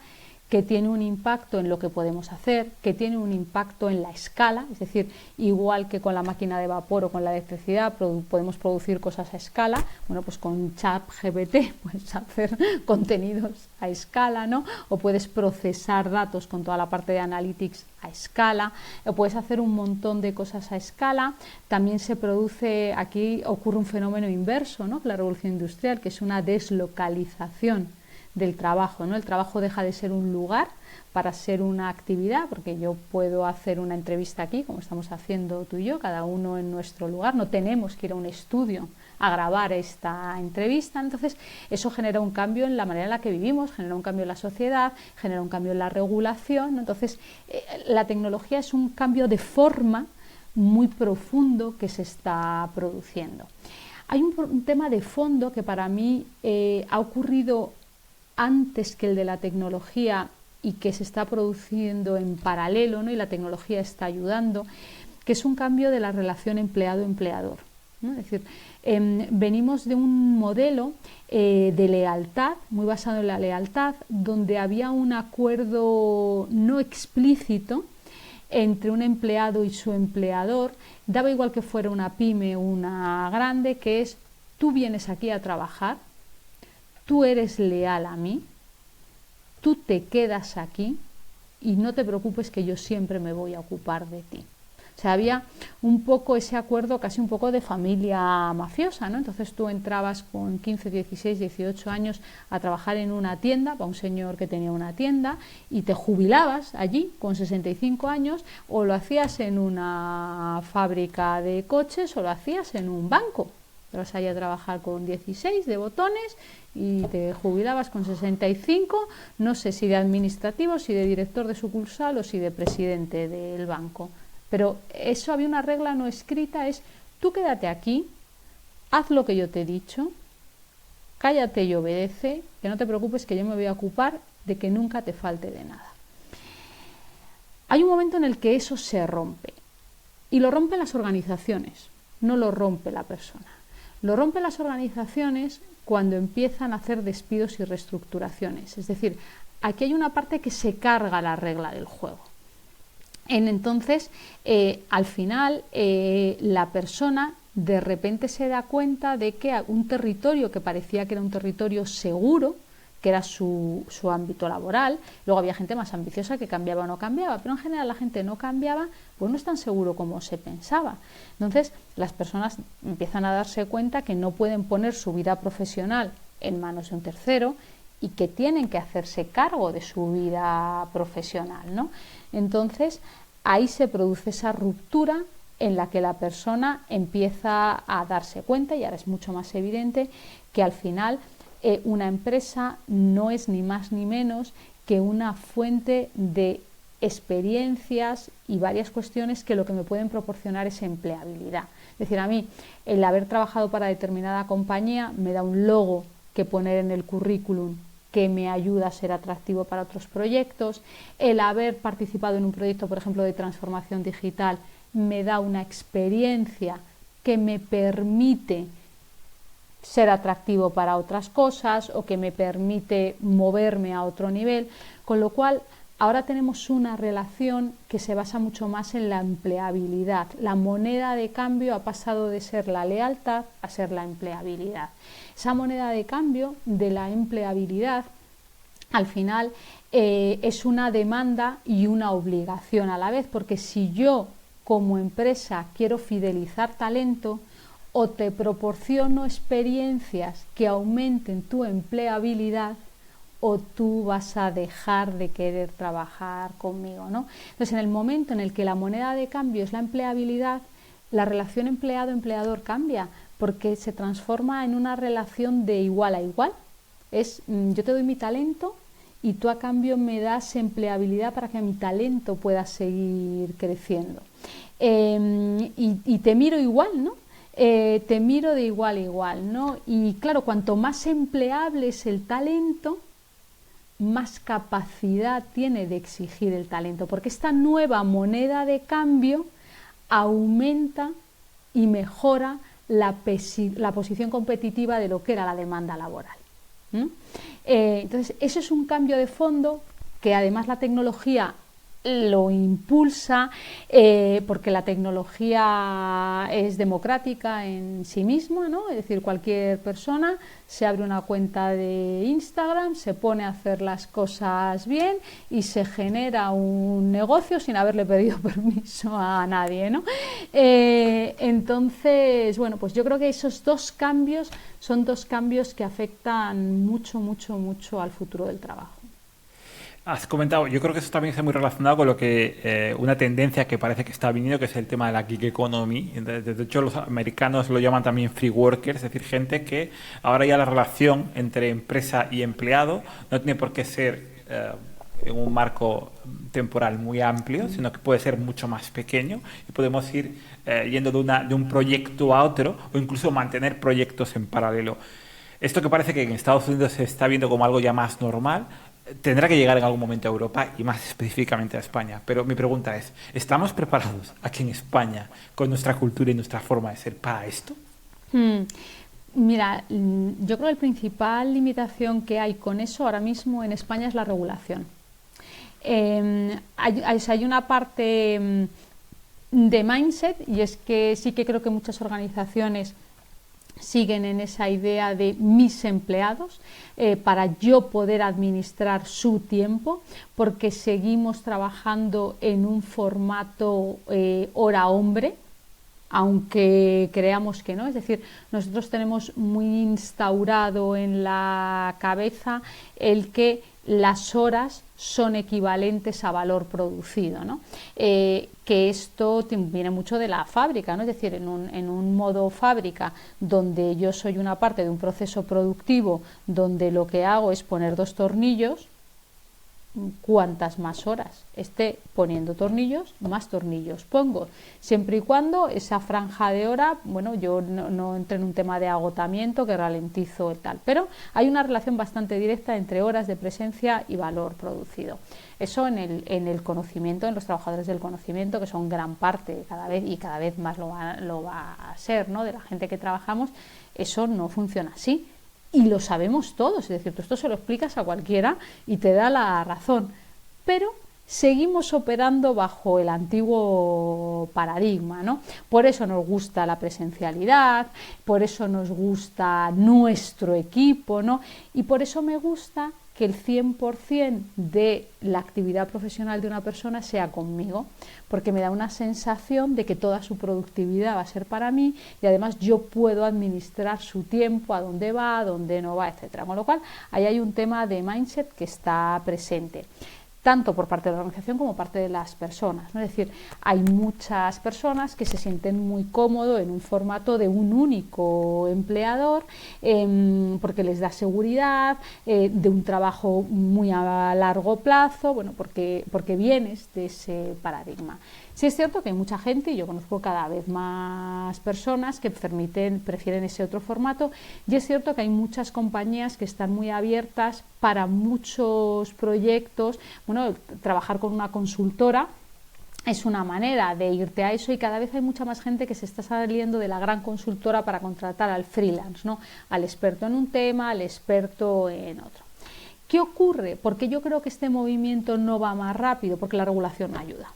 que tiene un impacto en lo que podemos hacer, que tiene un impacto en la escala, es decir, igual que con la máquina de vapor o con la electricidad podemos producir cosas a escala, bueno, pues con ChatGPT puedes hacer contenidos a escala, ¿no? O puedes procesar datos con toda la parte de analytics a escala, o puedes hacer un montón de cosas a escala. También se produce, aquí ocurre un fenómeno inverso, ¿no? La revolución industrial, que es una deslocalización del trabajo, ¿no? El trabajo deja de ser un lugar para ser una actividad, porque yo puedo hacer una entrevista aquí, como estamos haciendo tú y yo, cada uno en nuestro lugar, no tenemos que ir a un estudio a grabar esta entrevista. Entonces eso genera un cambio en la manera en la que vivimos, genera un cambio en la sociedad, genera un cambio en la regulación, ¿no? Entonces la tecnología es un cambio de forma muy profundo que se está produciendo. Hay un tema de fondo que para mí ha ocurrido antes que el de la tecnología y que se está produciendo en paralelo, ¿no? Y la tecnología está ayudando, que es un cambio de la relación empleado-empleador, ¿no? Es decir, venimos de un modelo de lealtad, muy basado en la lealtad, donde había un acuerdo no explícito entre un empleado y su empleador, daba igual que fuera una pyme o una grande, que es: tú vienes aquí a trabajar, tú eres leal a mí, tú te quedas aquí y no te preocupes que yo siempre me voy a ocupar de ti. O sea, había un poco ese acuerdo, casi un poco de familia mafiosa, ¿no? Entonces tú entrabas con 15, 16, 18 años a trabajar en una tienda, para un señor que tenía una tienda, y te jubilabas allí con 65 años, o lo hacías en una fábrica de coches o lo hacías en un banco. Te vas allá a trabajar con 16 de botones y te jubilabas con 65, no sé si de administrativo, si de director de sucursal o si de presidente del banco. Pero eso, había una regla no escrita, es: tú quédate aquí, haz lo que yo te he dicho, cállate y obedece, que no te preocupes que yo me voy a ocupar de que nunca te falte de nada. Hay un momento en el que eso se rompe, y lo rompen las organizaciones, no lo rompe la persona. Lo rompen las organizaciones cuando empiezan a hacer despidos y reestructuraciones. Es decir, aquí hay una parte que se carga la regla del juego. Entonces, al final, la persona de repente se da cuenta de que un territorio que parecía que era un territorio seguro, que era su ámbito laboral, luego había gente más ambiciosa que cambiaba o no cambiaba, pero en general la gente no cambiaba, pues no es tan seguro como se pensaba. Entonces las personas empiezan a darse cuenta que no pueden poner su vida profesional en manos de un tercero y que tienen que hacerse cargo de su vida profesional, ¿no? Entonces ahí se produce esa ruptura en la que la persona empieza a darse cuenta, y ahora es mucho más evidente, que al final una empresa no es ni más ni menos que una fuente de experiencias y varias cuestiones que lo que me pueden proporcionar es empleabilidad. Es decir, a mí el haber trabajado para determinada compañía me da un logo que poner en el currículum que me ayuda a ser atractivo para otros proyectos. El haber participado en un proyecto, por ejemplo, de transformación digital, me da una experiencia que me permite ser atractivo para otras cosas o que me permite moverme a otro nivel, con lo cual ahora tenemos una relación que se basa mucho más en la empleabilidad. La moneda de cambio ha pasado de ser la lealtad a ser la empleabilidad. Esa moneda de cambio de la empleabilidad al final es una demanda y una obligación a la vez, porque si yo como empresa quiero fidelizar talento, o te proporciono experiencias que aumenten tu empleabilidad, o tú vas a dejar de querer trabajar conmigo, ¿no? Entonces, en el momento en el que la moneda de cambio es la empleabilidad, la relación empleado-empleador cambia, porque se transforma en una relación de igual a igual. Yo te doy mi talento y tú a cambio me das empleabilidad para que mi talento pueda seguir creciendo. Y te miro igual, ¿no? Te miro de igual a igual, ¿no? Y claro, cuanto más empleable es el talento, más capacidad tiene de exigir el talento, porque esta nueva moneda de cambio aumenta y mejora la posición competitiva de lo que era la demanda laboral. Entonces, eso es un cambio de fondo que además la tecnología lo impulsa, porque la tecnología es democrática en sí misma, ¿no? Es decir, cualquier persona se abre una cuenta de Instagram, se pone a hacer las cosas bien y se genera un negocio sin haberle pedido permiso a nadie, ¿no? Entonces, bueno, pues yo creo que esos dos cambios son dos cambios que afectan mucho, mucho, mucho al futuro del trabajo.
Has comentado, yo creo que eso también está muy relacionado con lo que una tendencia que parece que está viniendo, que es el tema de la gig economy. De hecho, los americanos lo llaman también free workers, es decir, gente que ahora ya la relación entre empresa y empleado no tiene por qué ser en un marco temporal muy amplio, sino que puede ser mucho más pequeño y podemos ir yendo de un proyecto a otro o incluso mantener proyectos en paralelo. Esto que parece que en Estados Unidos se está viendo como algo ya más normal, tendrá que llegar en algún momento a Europa y más específicamente a España. Pero mi pregunta es, ¿estamos preparados aquí en España con nuestra cultura y nuestra forma de ser para esto?
Hmm. Mira, yo creo que la principal limitación que hay con eso ahora mismo en España es la regulación. Hay una parte de mindset, y es que sí que creo que muchas organizaciones siguen en esa idea de mis empleados, para yo poder administrar su tiempo, porque seguimos trabajando en un formato hora hombre, aunque creamos que no. Es decir, nosotros tenemos muy instaurado en la cabeza el que las horas son equivalentes a valor producido, ¿no? Que esto viene mucho de la fábrica, ¿no? Es decir, en un modo fábrica donde yo soy una parte de un proceso productivo, donde lo que hago es poner 2 tornillos, cuantas más horas esté poniendo tornillos, más tornillos pongo, siempre y cuando esa franja de hora, bueno, yo no entro en un tema de agotamiento que ralentizo y tal, pero hay una relación bastante directa entre horas de presencia y valor producido. Eso en el conocimiento, en los trabajadores del conocimiento, que son gran parte cada vez más lo va a ser, ¿no?, de la gente que trabajamos, eso no funciona así. Y lo sabemos todos, es decir, tú esto se lo explicas a cualquiera y te da la razón, pero seguimos operando bajo el antiguo paradigma, ¿no? Por eso nos gusta la presencialidad, por eso nos gusta nuestro equipo, ¿no? Y por eso me gusta que el 100% de la actividad profesional de una persona sea conmigo, porque me da una sensación de que toda su productividad va a ser para mí y además yo puedo administrar su tiempo, a dónde va, a dónde no va, etcétera. Con lo cual, ahí hay un tema de mindset que está presente, tanto por parte de la organización como por parte de las personas, ¿no? Es decir, hay muchas personas que se sienten muy cómodos en un formato de un único empleador, porque les da seguridad, de un trabajo muy a largo plazo, bueno, porque vienes de ese paradigma. Sí es cierto que hay mucha gente, y yo conozco cada vez más personas que prefieren ese otro formato, y es cierto que hay muchas compañías que están muy abiertas para muchos proyectos. Bueno, trabajar con una consultora es una manera de irte a eso, y cada vez hay mucha más gente que se está saliendo de la gran consultora para contratar al freelance, ¿no?, al experto en un tema, al experto en otro. ¿Qué ocurre? Porque yo creo que este movimiento no va más rápido, porque la regulación no ayuda.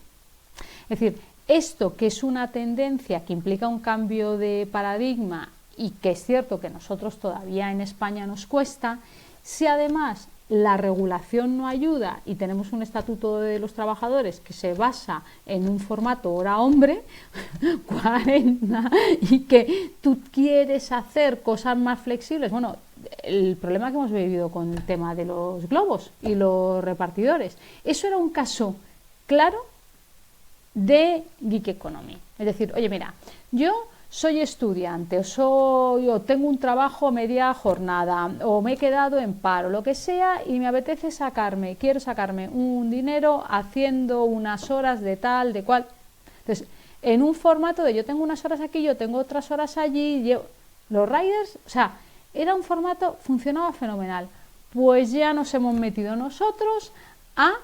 Es decir, esto que es una tendencia que implica un cambio de paradigma y que es cierto que nosotros todavía en España nos cuesta, si además la regulación no ayuda y tenemos un estatuto de los trabajadores que se basa en un formato hora-hombre, 40, y que tú quieres hacer cosas más flexibles, bueno, el problema que hemos vivido con el tema de los globos y los repartidores, eso era un caso claro de gig economy. Es decir, oye, mira, yo soy estudiante, o tengo un trabajo media jornada, o me he quedado en paro, lo que sea, y me apetece quiero sacarme un dinero haciendo unas horas de tal, de cual. Entonces, en un formato de yo tengo unas horas aquí, yo tengo otras horas allí, los riders, o sea, era un formato, funcionaba fenomenal. Pues ya nos hemos metido nosotros a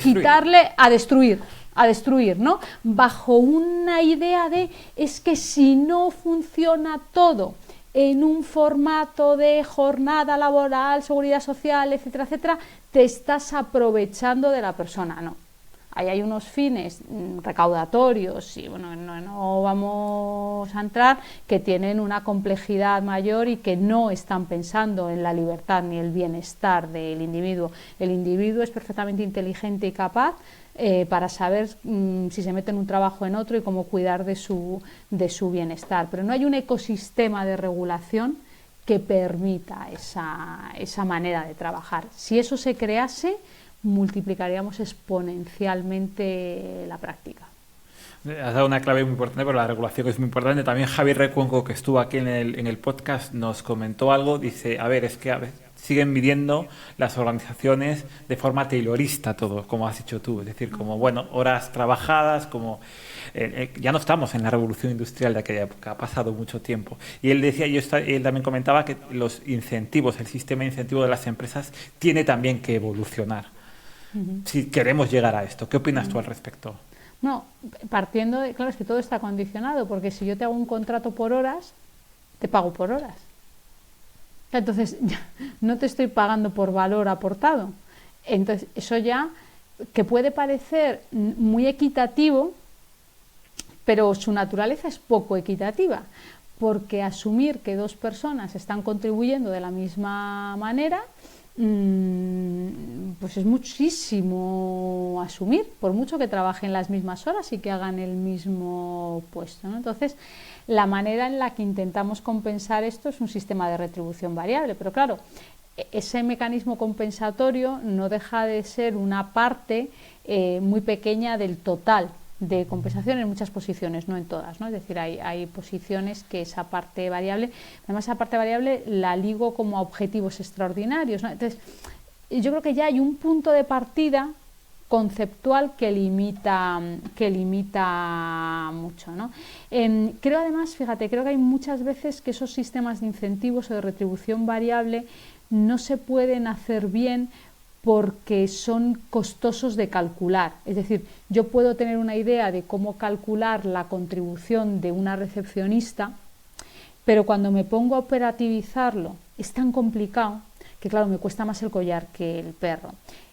quitarle, a destruir, ¿no? Bajo una idea de, es que si no funciona todo en un formato de jornada laboral, seguridad social, etcétera, etcétera, te estás aprovechando de la persona, no. Ahí hay unos fines recaudatorios y bueno, no vamos a entrar, que tienen una complejidad mayor y que no están pensando en la libertad ni el bienestar del individuo. El individuo es perfectamente inteligente y capaz para saber si se mete en un trabajo o en otro y cómo cuidar de su bienestar. Pero no hay un ecosistema de regulación que permita esa manera de trabajar. Si eso se crease, multiplicaríamos exponencialmente la práctica.
Has dado una clave muy importante, pero la regulación es muy importante. También Javier Recuenco, que estuvo aquí en el podcast, nos comentó algo. Dice, es que siguen midiendo las organizaciones de forma taylorista todo, como has dicho tú. Es decir, como, horas trabajadas, como... ya no estamos en la revolución industrial de aquella época, ha pasado mucho tiempo. Y él decía, él también comentaba que los incentivos, el sistema de incentivos de las empresas tiene también que evolucionar. Si queremos llegar a esto, ¿qué opinas tú al respecto?
No, partiendo de, claro, es que todo está condicionado, porque si yo te hago un contrato por horas, te pago por horas. Entonces, no te estoy pagando por valor aportado. Entonces, eso ya, que puede parecer muy equitativo, pero su naturaleza es poco equitativa, porque asumir que dos personas están contribuyendo de la misma manera, pues es muchísimo asumir, por mucho que trabajen las mismas horas y que hagan el mismo puesto, ¿no? Entonces, la manera en la que intentamos compensar esto es un sistema de retribución variable, pero claro, ese mecanismo compensatorio no deja de ser una parte muy pequeña del total de compensación en muchas posiciones, no en todas, ¿no? Es decir, hay posiciones que esa parte variable, además esa parte variable la ligo como a objetivos extraordinarios, ¿no? Entonces, yo creo que ya hay un punto de partida conceptual que limita mucho, ¿no? Creo además, fíjate, creo que hay muchas veces que esos sistemas de incentivos o de retribución variable no se pueden hacer bien porque son costosos de calcular. Es decir, yo puedo tener una idea de cómo calcular la contribución de una recepcionista, pero cuando me pongo a operativizarlo es tan complicado que, claro, me cuesta más el collar que el perro.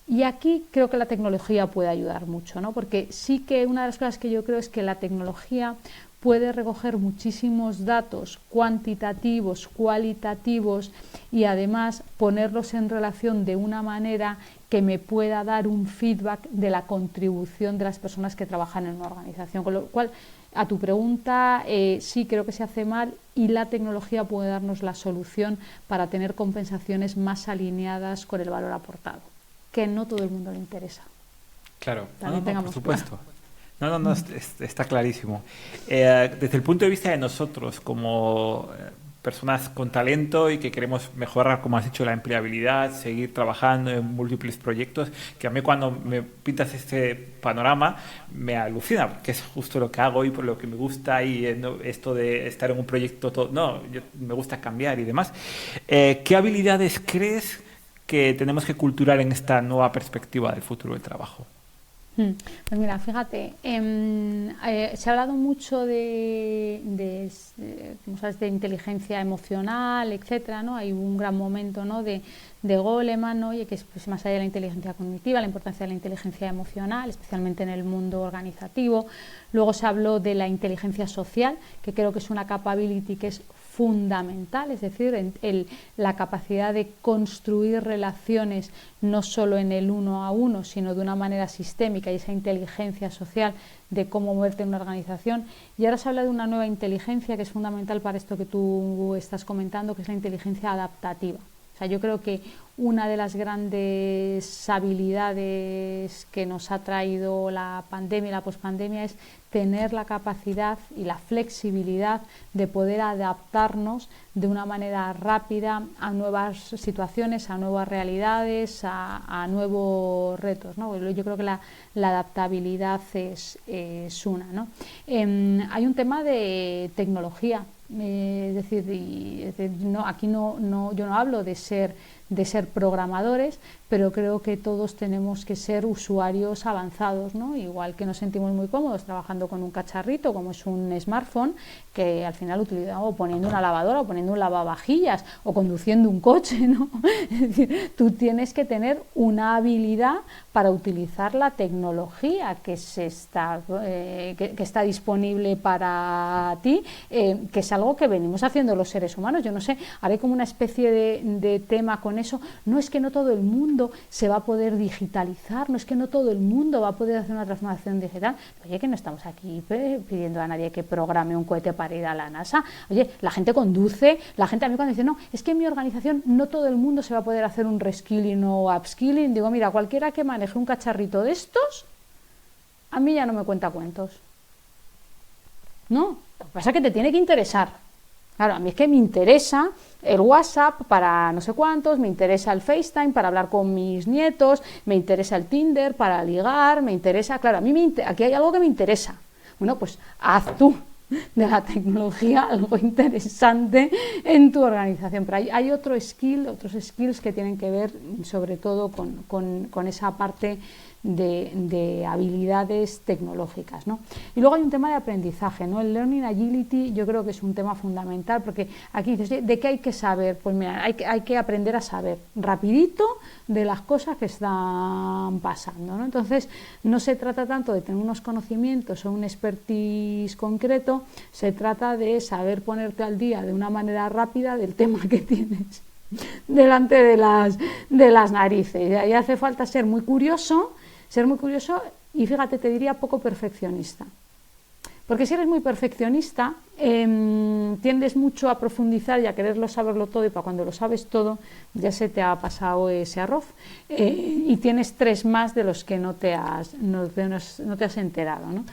Y aquí creo que la tecnología puede ayudar mucho, ¿no? Porque sí que una de las cosas que yo creo es que la tecnología puede recoger muchísimos datos cuantitativos, cualitativos y además ponerlos en relación de una manera que me pueda dar un feedback de la contribución de las personas que trabajan en una organización. Con lo cual, a tu pregunta, sí creo que se hace mal y la tecnología puede darnos la solución para tener compensaciones más alineadas con el valor aportado, que no todo el mundo le interesa.
Claro, por supuesto. No, está clarísimo. Desde el punto de vista de nosotros, como personas con talento y que queremos mejorar, como has dicho, la empleabilidad, seguir trabajando en múltiples proyectos, que a mí cuando me pintas este panorama me alucina, porque es justo lo que hago y por lo que me gusta y esto de estar en un proyecto, me gusta cambiar y demás. ¿Qué habilidades crees que tenemos que culturar en esta nueva perspectiva del futuro del trabajo?
Pues mira, fíjate, se ha hablado mucho como sabes, de inteligencia emocional, etcétera, ¿no? Hay un gran momento, ¿no?, de Goleman, ¿no?, y que es pues, más allá de la inteligencia cognitiva, la importancia de la inteligencia emocional, especialmente en el mundo organizativo. Luego se habló de la inteligencia social, que creo que es una capability que es fundamental, es decir, la capacidad de construir relaciones no solo en el uno a uno, sino de una manera sistémica, y esa inteligencia social de cómo moverte en una organización. Y ahora se habla de una nueva inteligencia que es fundamental para esto que tú estás comentando, que es la inteligencia adaptativa. O sea, yo creo que una de las grandes habilidades que nos ha traído la pandemia y la pospandemia es tener la capacidad y la flexibilidad de poder adaptarnos de una manera rápida a nuevas situaciones, a nuevas realidades, a nuevos retos, ¿no? Yo creo que la adaptabilidad es una, ¿no? Hay un tema de tecnología. Es decir, aquí yo no hablo de ser de ser programadores, pero creo que todos tenemos que ser usuarios avanzados, ¿no? Igual que nos sentimos muy cómodos trabajando con un cacharrito como es un smartphone, que al final utilizamos o poniendo una lavadora o poniendo un lavavajillas o conduciendo un coche, ¿no? Es decir, tú tienes que tener una habilidad para utilizar la tecnología que está disponible para ti, que es algo que venimos haciendo los seres humanos. Yo no sé, haré como una especie de tema con eso. No es que no todo el mundo se va a poder digitalizar, no es que no todo el mundo va a poder hacer una transformación digital. Oye, que no estamos aquí pidiendo a nadie que programe un cohete para ir a la NASA. Oye, la gente conduce, la gente a mí cuando dice, no, es que en mi organización no todo el mundo se va a poder hacer un reskilling o upskilling, digo, mira, cualquiera que maneje un cacharrito de estos, a mí ya no me cuenta cuentos. No, lo que pasa es que te tiene que interesar. Claro, a mí es que me interesa el WhatsApp para no sé cuántos, me interesa el FaceTime para hablar con mis nietos, me interesa el Tinder para ligar, me interesa, claro, a mí aquí hay algo que me interesa. Bueno, pues haz tú de la tecnología algo interesante en tu organización. Pero hay otros skills que tienen que ver sobre todo con esa parte de habilidades tecnológicas, ¿no? Y luego hay un tema de aprendizaje, ¿no? El Learning Agility yo creo que es un tema fundamental, porque aquí dices, ¿de qué hay que saber? Pues mira, hay que aprender a saber rapidito de las cosas que están pasando, ¿no? Entonces, no se trata tanto de tener unos conocimientos o un expertise concreto, se trata de saber ponerte al día de una manera rápida del tema que tienes delante de las narices. Y ahí hace falta ser muy curioso y fíjate, te diría poco perfeccionista. Porque si eres muy perfeccionista, tiendes mucho a profundizar y a quererlo saberlo todo, y para cuando lo sabes todo ya se te ha pasado ese arroz y tienes 3 más de los que no te has enterado, ¿no?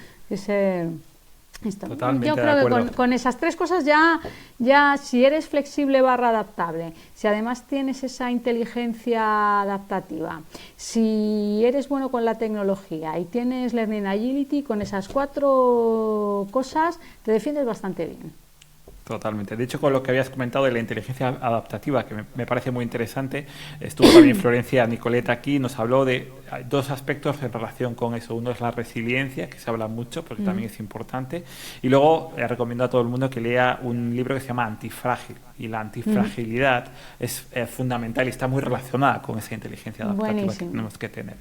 Esto. Yo creo que con esas 3 cosas ya si eres flexible / adaptable, si además tienes esa inteligencia adaptativa, si eres bueno con la tecnología y tienes Learning Agility, con esas 4 cosas te defiendes bastante bien.
Totalmente. De hecho, con lo que habías comentado de la inteligencia adaptativa, que me parece muy interesante, estuvo también Florencia Nicoleta aquí, nos habló de 2 aspectos en relación con eso. Uno es la resiliencia, que se habla mucho, porque también es importante. Y luego recomiendo a todo el mundo que lea un libro que se llama Antifrágil. Y la antifragilidad es fundamental y está muy relacionada con esa inteligencia adaptativa que tenemos que tener.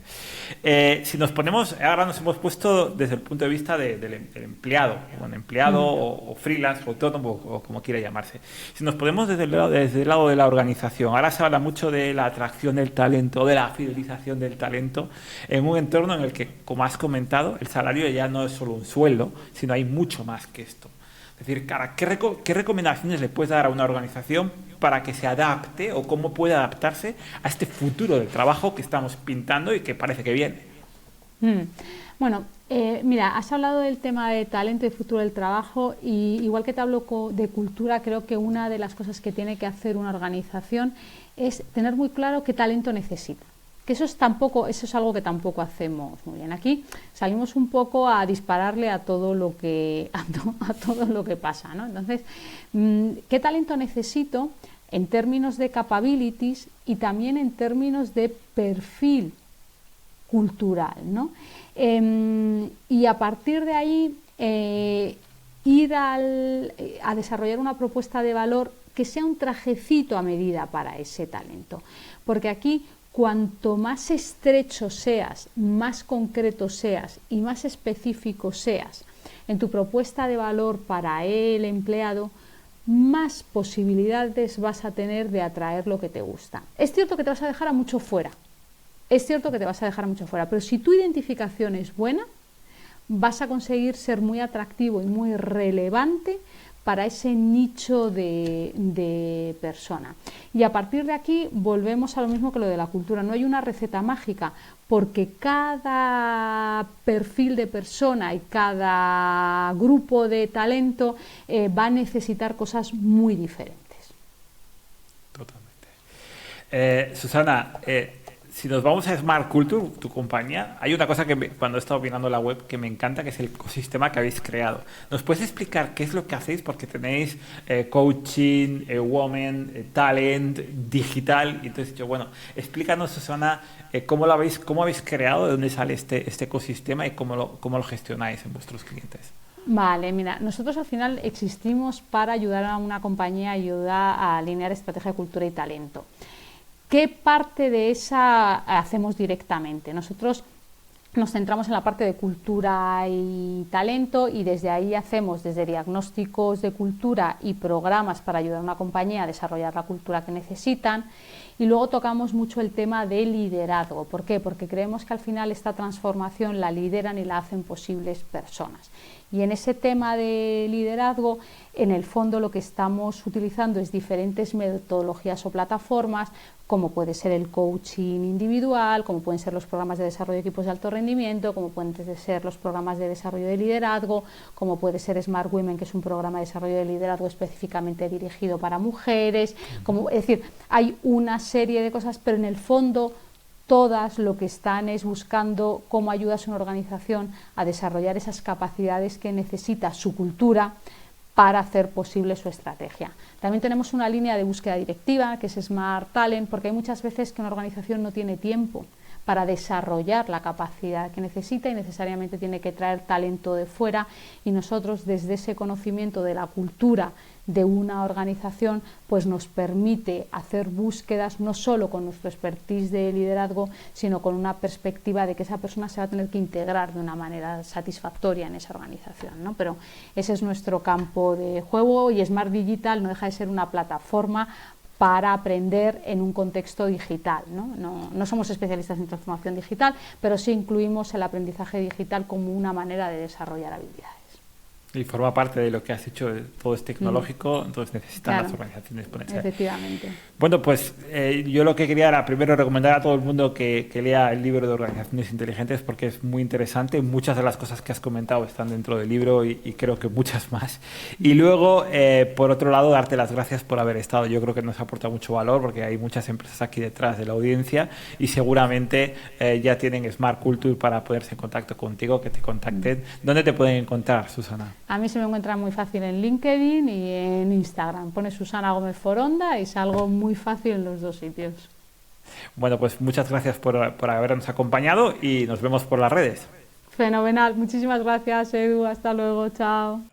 Si nos ponemos, ahora nos hemos puesto desde el punto de vista del empleado, o freelance, o autónomo, o como quiera llamarse. Si nos ponemos desde el lado de la organización, ahora se habla mucho de la atracción del talento, de la fidelización del talento, en un entorno en el que, como has comentado, el salario ya no es solo un sueldo, sino hay mucho más que esto. Es decir, cara, ¿qué recomendaciones le puedes dar a una organización para que se adapte o cómo puede adaptarse a este futuro del trabajo que estamos pintando y que parece que viene?
Bueno, mira, has hablado del tema de talento y futuro del trabajo, y igual que te hablo de cultura, creo que una de las cosas que tiene que hacer una organización es tener muy claro qué talento necesita. Que eso es algo que tampoco hacemos muy bien. Aquí salimos un poco a dispararle a todo lo que pasa, ¿no? Entonces, ¿qué talento necesito en términos de capabilities y también en términos de perfil cultural, ¿no? Y a partir de ahí ir a desarrollar una propuesta de valor que sea un trajecito a medida para ese talento, porque aquí cuanto más estrecho seas, más concreto seas y más específico seas en tu propuesta de valor para el empleado, más posibilidades vas a tener de atraer lo que te gusta. Es cierto que te vas a dejar a mucho fuera, pero si tu identificación es buena, vas a conseguir ser muy atractivo y muy relevante para ese nicho de persona. Y a partir de aquí volvemos a lo mismo que lo de la cultura. No hay una receta mágica, porque cada perfil de persona y cada grupo de talento va a necesitar cosas muy diferentes.
Totalmente. Susana, si nos vamos a Smart Culture, tu compañía, hay una cosa cuando he estado mirando la web que me encanta, que es el ecosistema que habéis creado. ¿Nos puedes explicar qué es lo que hacéis? Porque tenéis coaching, women, talent, digital. Y entonces bueno, explícanos, Susana, cómo habéis creado, de dónde sale este ecosistema y cómo lo gestionáis en vuestros clientes.
Vale, mira, nosotros al final existimos para ayudar a una compañía, ayudar a alinear estrategia, cultura y talento. ¿Qué parte de esa hacemos directamente? Nosotros nos centramos en la parte de cultura y talento y desde ahí hacemos desde diagnósticos de cultura y programas para ayudar a una compañía a desarrollar la cultura que necesitan, y luego tocamos mucho el tema de liderazgo. ¿Por qué? Porque creemos que al final esta transformación la lideran y la hacen posibles personas. Y en ese tema de liderazgo, en el fondo lo que estamos utilizando es diferentes metodologías o plataformas, como puede ser el coaching individual, como pueden ser los programas de desarrollo de equipos de alto rendimiento, como pueden ser los programas de desarrollo de liderazgo, como puede ser Smart Women, que es un programa de desarrollo de liderazgo específicamente dirigido para mujeres. Es decir, hay una serie de cosas, pero en el fondo todas lo que están es buscando cómo ayudas a una organización a desarrollar esas capacidades que necesita su cultura para hacer posible su estrategia. También tenemos una línea de búsqueda directiva, que es Smart Talent, porque hay muchas veces que una organización no tiene tiempo para desarrollar la capacidad que necesita y necesariamente tiene que traer talento de fuera, y nosotros desde ese conocimiento de la cultura de una organización pues nos permite hacer búsquedas no solo con nuestro expertise de liderazgo, sino con una perspectiva de que esa persona se va a tener que integrar de una manera satisfactoria en esa organización, ¿no? Pero ese es nuestro campo de juego, y Smart Digital no deja de ser una plataforma para aprender en un contexto digital, ¿no? No somos especialistas en transformación digital, pero sí incluimos el aprendizaje digital como una manera de desarrollar habilidades.
Y forma parte de lo que has hecho, todo es tecnológico, entonces necesitan las organizaciones ponerse.
Efectivamente.
Bueno, pues yo lo que quería era primero recomendar a todo el mundo que lea el libro de Organizaciones Inteligentes, porque es muy interesante. Muchas de las cosas que has comentado están dentro del libro y creo que muchas más. Y luego, por otro lado, darte las gracias por haber estado. Yo creo que nos aporta mucho valor porque hay muchas empresas aquí detrás de la audiencia y seguramente ya tienen Smart Culture para ponerse en contacto contigo, que te contacten. ¿Dónde te pueden encontrar, Susana?
A mí se me encuentra muy fácil en LinkedIn y en Instagram. Pone Susana Gómez Foronda y salgo muy fácil en los dos sitios.
Bueno, pues muchas gracias por habernos acompañado y nos vemos por las redes.
Fenomenal. Muchísimas gracias, Edu. Hasta luego. Chao.